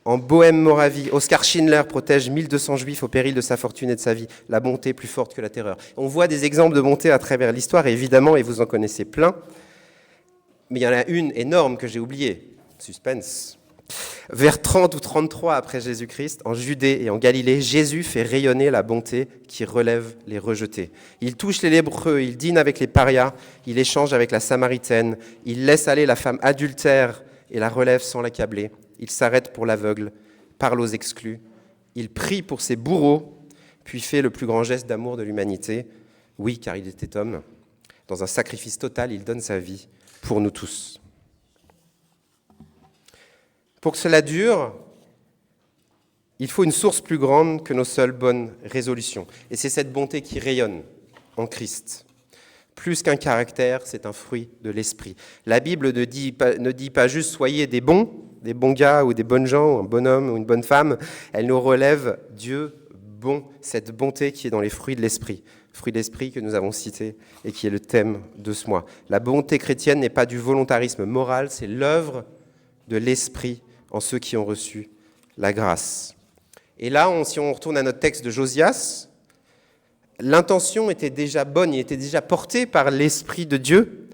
en Bohème-Moravie, Oskar Schindler protège 1200 juifs au péril de sa fortune et de sa vie. La bonté plus forte que la terreur. On voit des exemples de bonté à travers l'histoire, évidemment, et vous en connaissez plein. Mais il y en a une énorme que j'ai oubliée. Suspense. Vers 30 ou 33 après Jésus-Christ, en Judée et en Galilée, Jésus fait rayonner la bonté qui relève les rejetés. Il touche les lépreux, il dîne avec les parias, il échange avec la Samaritaine, il laisse aller la femme adultère et la relève sans l'accabler. Il s'arrête pour l'aveugle, parle aux exclus, il prie pour ses bourreaux, puis fait le plus grand geste d'amour de l'humanité. Oui, car il était homme. Dans un sacrifice total, il donne sa vie pour nous tous. Pour que cela dure, il faut une source plus grande que nos seules bonnes résolutions. Et c'est cette bonté qui rayonne en Christ. Plus qu'un caractère, c'est un fruit de l'esprit. La Bible ne dit pas juste « soyez des bons gars ou des bonnes gens, ou un bon homme ou une bonne femme ». Elle nous relève Dieu bon, cette bonté qui est dans les fruits de l'esprit. Fruit de l'esprit que nous avons cité et qui est le thème de ce mois. La bonté chrétienne n'est pas du volontarisme moral, c'est l'œuvre de l'esprit en ceux qui ont reçu la grâce. Et là, si on retourne à notre texte de Josias, l'intention était déjà bonne, il était déjà porté par l'Esprit de Dieu,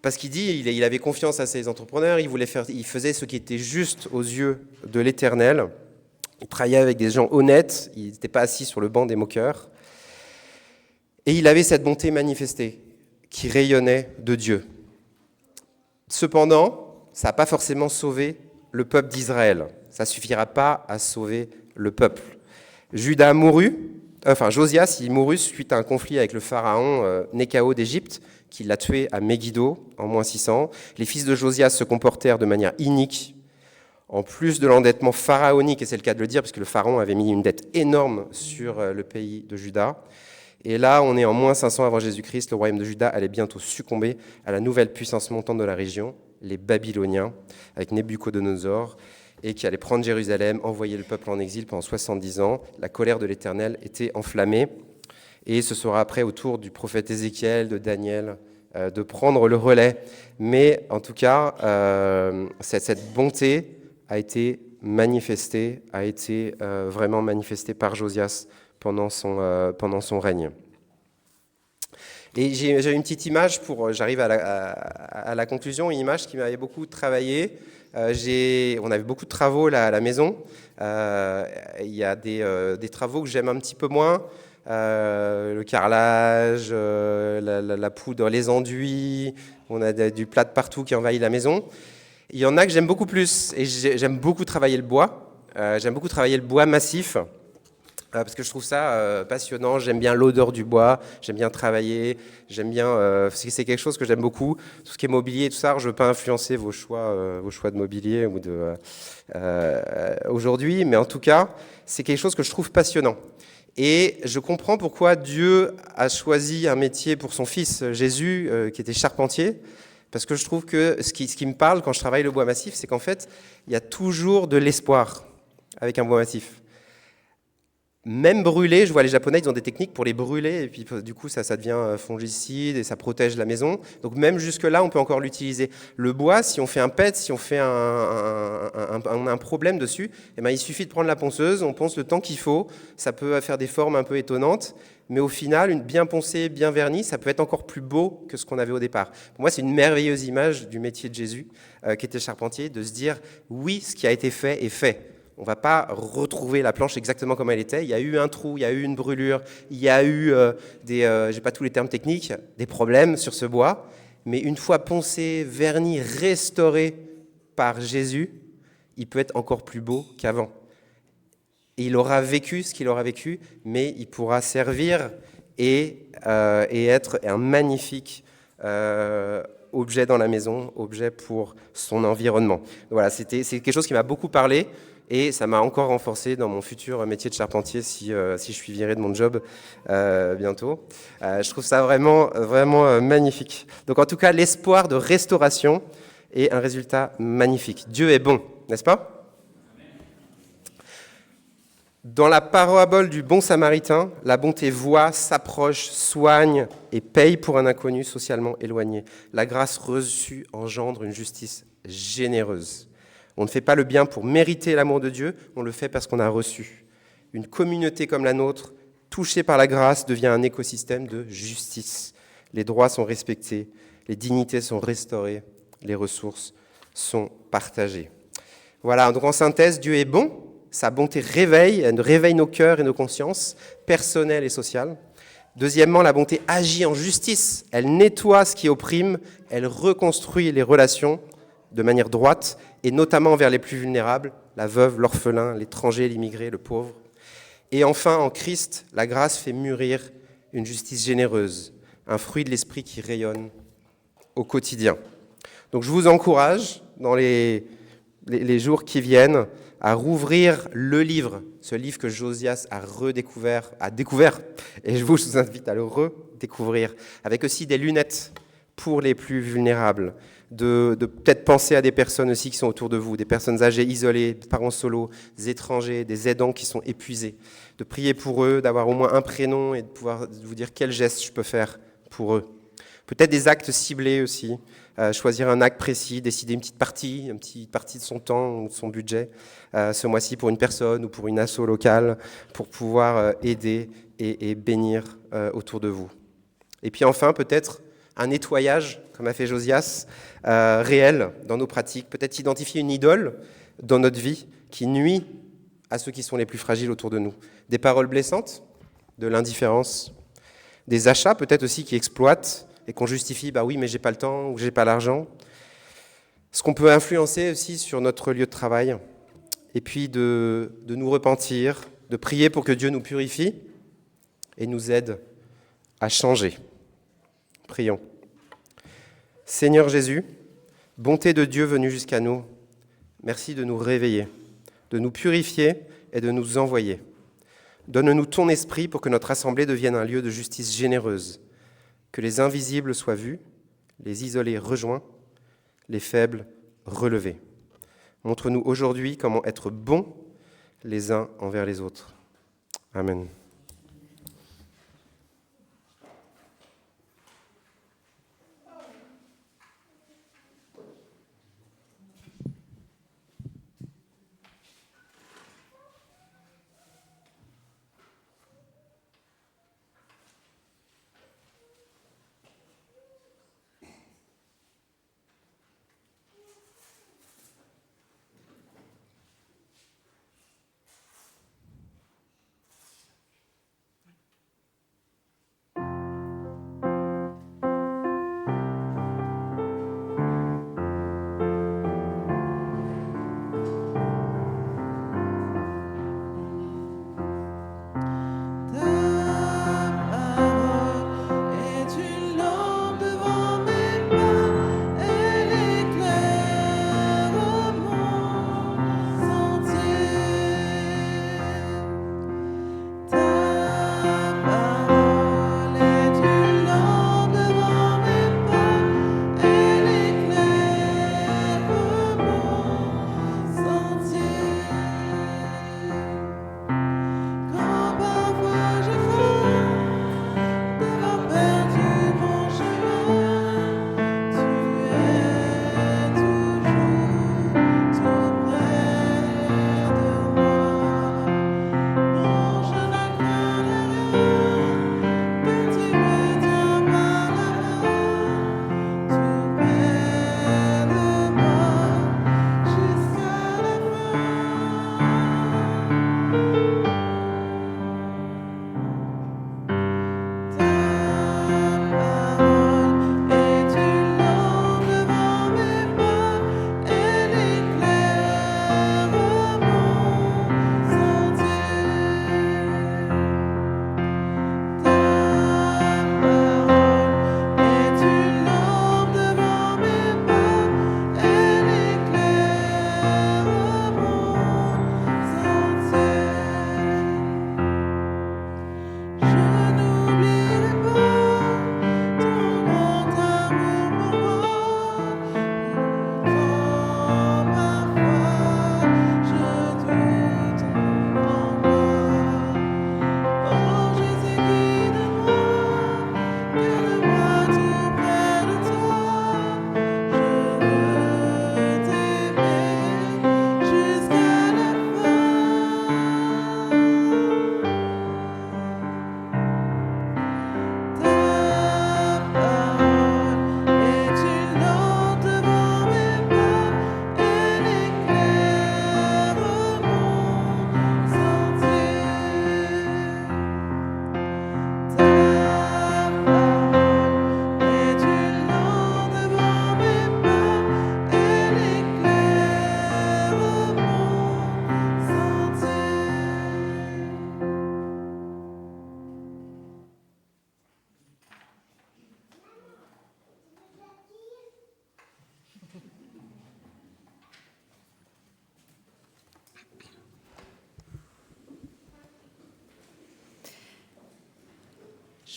parce qu'il dit, il avait confiance à ses entrepreneurs, il faisait ce qui était juste aux yeux de l'Éternel, il travaillait avec des gens honnêtes, il n'était pas assis sur le banc des moqueurs, et il avait cette bonté manifestée qui rayonnait de Dieu. Cependant, ça n'a pas forcément sauvé le peuple d'Israël. Ça ne suffira pas à sauver le peuple. Josias, il mourut suite à un conflit avec le pharaon Néchao d'Égypte, qui l'a tué à Megiddo en moins 600. Les fils de Josias se comportèrent de manière inique, en plus de l'endettement pharaonique, et c'est le cas de le dire, parce que le pharaon avait mis une dette énorme sur le pays de Juda. Et là, on est en moins 500 avant Jésus-Christ, le royaume de Juda allait bientôt succomber à la nouvelle puissance montante de la région, les Babyloniens, avec Nabuchodonosor, et qui allait prendre Jérusalem, envoyer le peuple en exil pendant 70 ans. La colère de l'Éternel était enflammée. Et ce sera après au tour du prophète Ézéchiel, de Daniel, de prendre le relais. Mais en tout cas, cette bonté a été manifestée, vraiment manifestée par Josias pendant son règne. Et j'ai une petite image j'arrive à la conclusion, une image qui m'avait beaucoup travaillé. On avait beaucoup de travaux là, à la maison. Il y a des travaux que j'aime un petit peu moins. Le carrelage, la poudre, les enduits. On a du plâtre partout qui envahit la maison. Il y en a que j'aime beaucoup plus. Et j'aime beaucoup travailler le bois. J'aime beaucoup travailler le bois massif. Parce que je trouve ça passionnant, j'aime bien l'odeur du bois, j'aime bien travailler, c'est quelque chose que j'aime beaucoup. Tout ce qui est mobilier et tout ça, je ne veux pas influencer vos choix de mobilier aujourd'hui, mais en tout cas, c'est quelque chose que je trouve passionnant. Et je comprends pourquoi Dieu a choisi un métier pour son fils Jésus, qui était charpentier, parce que je trouve que ce qui me parle quand je travaille le bois massif, c'est qu'en fait, il y a toujours de l'espoir avec un bois massif. Même brûlé, je vois les Japonais, ils ont des techniques pour les brûler, et puis du coup, ça devient fongicide et ça protège la maison. Donc même jusque-là, on peut encore l'utiliser. Le bois, si on fait un pet, si on fait un problème dessus, eh ben, il suffit de prendre la ponceuse, on ponce le temps qu'il faut, ça peut faire des formes un peu étonnantes, mais au final, une bien poncée, bien vernie, ça peut être encore plus beau que ce qu'on avait au départ. Pour moi, c'est une merveilleuse image du métier de Jésus, qui était charpentier, de se dire, oui, ce qui a été fait est fait. On ne va pas retrouver la planche exactement comme elle était. Il y a eu un trou, il y a eu une brûlure, il y a eu j'ai pas tous les termes techniques, des problèmes sur ce bois. Mais une fois poncé, verni, restauré par Jésus, il peut être encore plus beau qu'avant. Et il aura vécu ce qu'il aura vécu, mais il pourra servir et être un magnifique objet dans la maison, objet pour son environnement. Voilà, c'est quelque chose qui m'a beaucoup parlé. Et ça m'a encore renforcé dans mon futur métier de charpentier si je suis viré de mon job bientôt. Je trouve ça vraiment, vraiment magnifique. Donc en tout cas, l'espoir de restauration est un résultat magnifique. Dieu est bon, n'est-ce pas ? Dans la parabole du bon samaritain, la bonté voit, s'approche, soigne et paye pour un inconnu socialement éloigné. La grâce reçue engendre une justice généreuse. On ne fait pas le bien pour mériter l'amour de Dieu, on le fait parce qu'on a reçu. Une communauté comme la nôtre, touchée par la grâce, devient un écosystème de justice. Les droits sont respectés, les dignités sont restaurées, les ressources sont partagées. Voilà, donc en synthèse, Dieu est bon, sa bonté elle réveille nos cœurs et nos consciences, personnelles et sociales. Deuxièmement, la bonté agit en justice, elle nettoie ce qui opprime, elle reconstruit les relations de manière droite, et notamment envers les plus vulnérables, la veuve, l'orphelin, l'étranger, l'immigré, le pauvre. Et enfin, en Christ, la grâce fait mûrir une justice généreuse, un fruit de l'esprit qui rayonne au quotidien. Donc je vous encourage, dans les jours qui viennent, à rouvrir le livre, ce livre que Josias a découvert, et je vous invite à le redécouvrir, avec aussi des lunettes pour les plus vulnérables, de peut-être penser à des personnes aussi qui sont autour de vous, des personnes âgées, isolées, des parents solos, des étrangers, des aidants qui sont épuisés, de prier pour eux, d'avoir au moins un prénom et de pouvoir vous dire quel geste je peux faire pour eux. Peut-être des actes ciblés aussi, choisir un acte précis, décider une petite partie de son temps ou de son budget, ce mois-ci pour une personne ou pour une asso locale, pour pouvoir aider et bénir autour de vous. Et puis enfin, peut-être un nettoyage, comme a fait Josias, réel dans nos pratiques. Peut-être identifier une idole dans notre vie qui nuit à ceux qui sont les plus fragiles autour de nous. Des paroles blessantes, de l'indifférence, des achats peut-être aussi qui exploitent et qu'on justifie, bah oui, mais j'ai pas le temps ou j'ai pas l'argent. Ce qu'on peut influencer aussi sur notre lieu de travail. Et puis de nous repentir, de prier pour que Dieu nous purifie et nous aide à changer. Prions. Seigneur Jésus, bonté de Dieu venue jusqu'à nous, merci de nous réveiller, de nous purifier et de nous envoyer. Donne-nous ton esprit pour que notre assemblée devienne un lieu de justice généreuse, que les invisibles soient vus, les isolés rejoints, les faibles relevés. Montre-nous aujourd'hui comment être bons les uns envers les autres. Amen.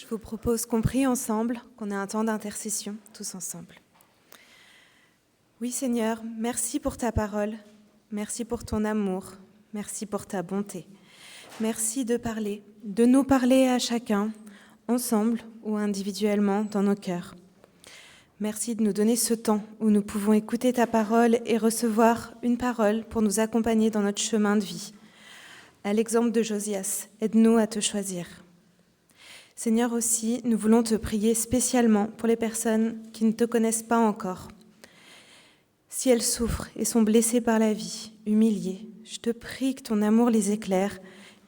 vous propose qu'on prie ensemble, qu'on ait un temps d'intercession, tous ensemble. Oui Seigneur, merci pour ta parole, merci pour ton amour, merci pour ta bonté. Merci de nous parler à chacun, ensemble ou individuellement dans nos cœurs. Merci de nous donner ce temps où nous pouvons écouter ta parole et recevoir une parole pour nous accompagner dans notre chemin de vie. À l'exemple de Josias, aide-nous à te choisir. Seigneur aussi, nous voulons te prier spécialement pour les personnes qui ne te connaissent pas encore. Si elles souffrent et sont blessées par la vie, humiliées, je te prie que ton amour les éclaire,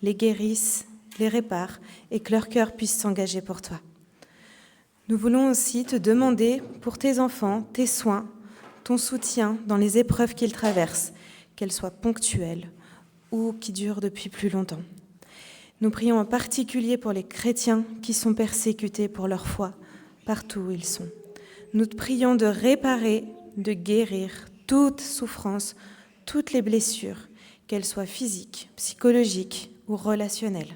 les guérisse, les répare et que leur cœur puisse s'engager pour toi. Nous voulons aussi te demander pour tes enfants, tes soins, ton soutien dans les épreuves qu'ils traversent, qu'elles soient ponctuelles ou qui durent depuis plus longtemps. Nous prions en particulier pour les chrétiens qui sont persécutés pour leur foi, partout où ils sont. Nous te prions de réparer, de guérir toute souffrance, toutes les blessures, qu'elles soient physiques, psychologiques ou relationnelles.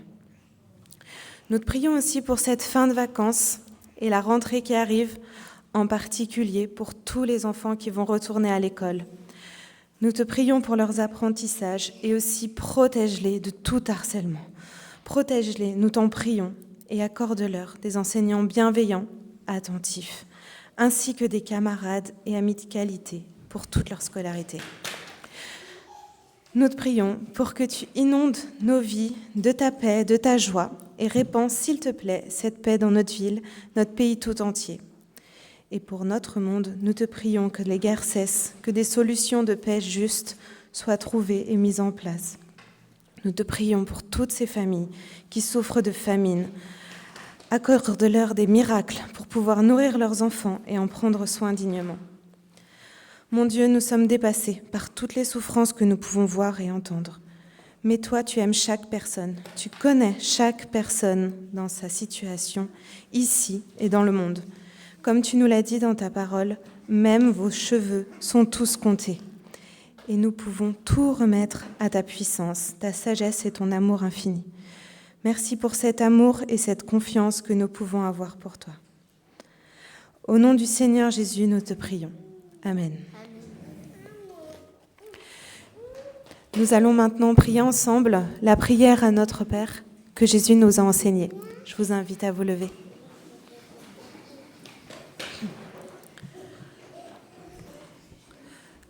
Nous te prions aussi pour cette fin de vacances et la rentrée qui arrive, en particulier pour tous les enfants qui vont retourner à l'école. Nous te prions pour leurs apprentissages et aussi protège-les de tout harcèlement. Protège-les, nous t'en prions, et accorde-leur des enseignants bienveillants, attentifs, ainsi que des camarades et amis de qualité pour toute leur scolarité. Nous te prions pour que tu inondes nos vies de ta paix, de ta joie, et répands, s'il te plaît, cette paix dans notre ville, notre pays tout entier. Et pour notre monde, nous te prions que les guerres cessent, que des solutions de paix justes soient trouvées et mises en place. Nous te prions pour toutes ces familles qui souffrent de famine. Accorde-leur des miracles pour pouvoir nourrir leurs enfants et en prendre soin dignement. Mon Dieu, nous sommes dépassés par toutes les souffrances que nous pouvons voir et entendre. Mais toi, tu aimes chaque personne. Tu connais chaque personne dans sa situation, ici et dans le monde. Comme tu nous l'as dit dans ta parole, même vos cheveux sont tous comptés. Et nous pouvons tout remettre à ta puissance, ta sagesse et ton amour infini. Merci pour cet amour et cette confiance que nous pouvons avoir pour toi. Au nom du Seigneur Jésus, nous te prions. Amen. Nous allons maintenant prier ensemble la prière à notre Père que Jésus nous a enseignée. Je vous invite à vous lever.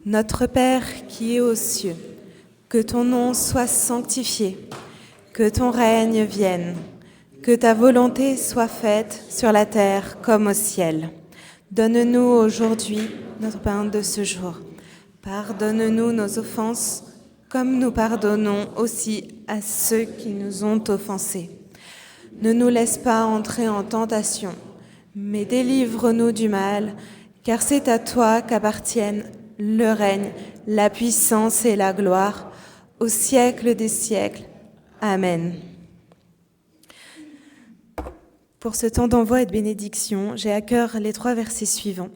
Notre Père qui es aux cieux, que ton nom soit sanctifié, que ton règne vienne, que ta volonté soit faite sur la terre comme au ciel. Donne-nous aujourd'hui notre pain de ce jour. Pardonne-nous nos offenses, comme nous pardonnons aussi à ceux qui nous ont offensés. Ne nous laisse pas entrer en tentation, mais délivre-nous du mal, car c'est à toi qu'appartiennent le règne, la puissance et la gloire, au siècle des siècles. Amen. Pour ce temps d'envoi et de bénédiction, j'ai à cœur les 3 versets suivants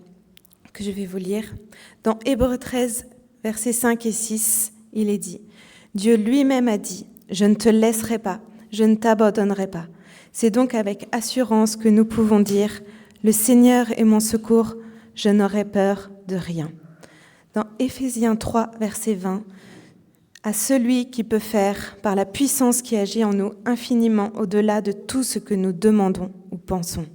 que je vais vous lire. Dans Hébreux 13, versets 5 et 6, il est dit « Dieu lui-même a dit, je ne te laisserai pas, je ne t'abandonnerai pas. » C'est donc avec assurance que nous pouvons dire « Le Seigneur est mon secours, je n'aurai peur de rien. » Dans Éphésiens 3, verset 20, « À celui qui peut faire, par la puissance qui agit en nous, infiniment au-delà de tout ce que nous demandons ou pensons. »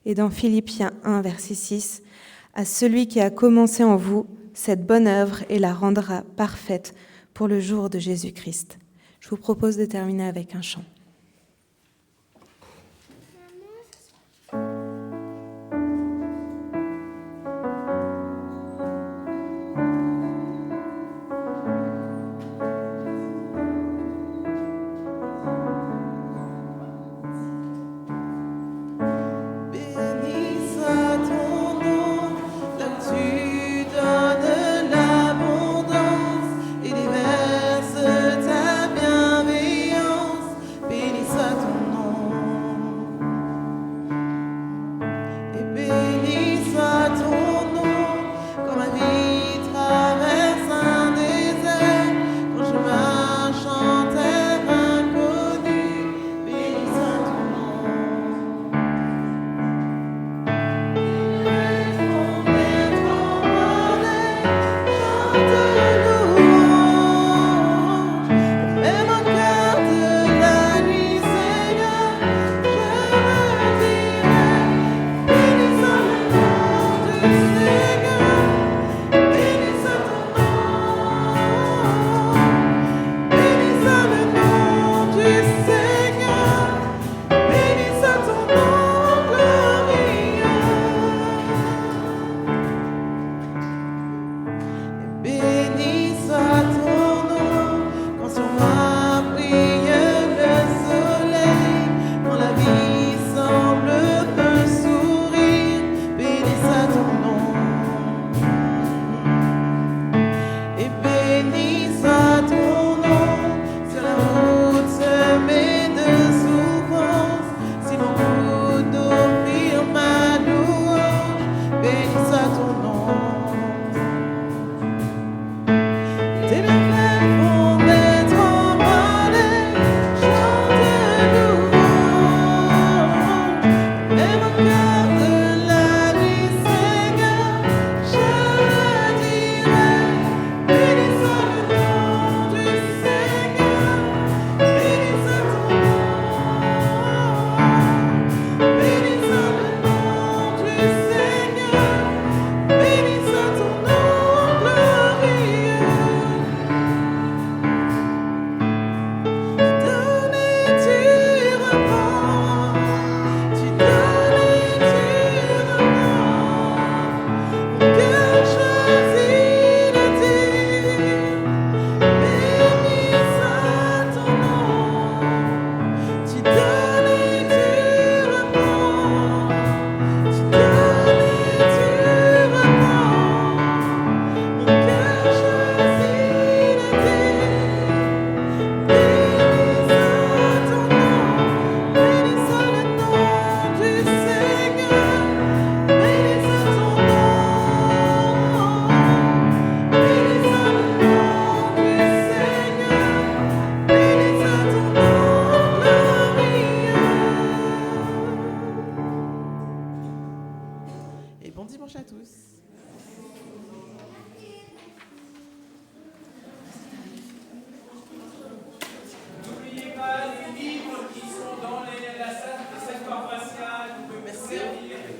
Et dans Philippiens 1, verset 6, « À celui qui a commencé en vous cette bonne œuvre et la rendra parfaite pour le jour de Jésus-Christ. » Je vous propose de terminer avec un chant. Et déverse ta bienveillance.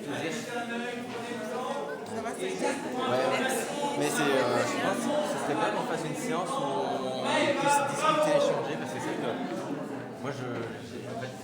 plaisir. Ouais. Mais c'est, je pense que ce serait bien qu'on fasse une séance où on puisse discuter, échanger, parce que c'est vrai que moi, en fait,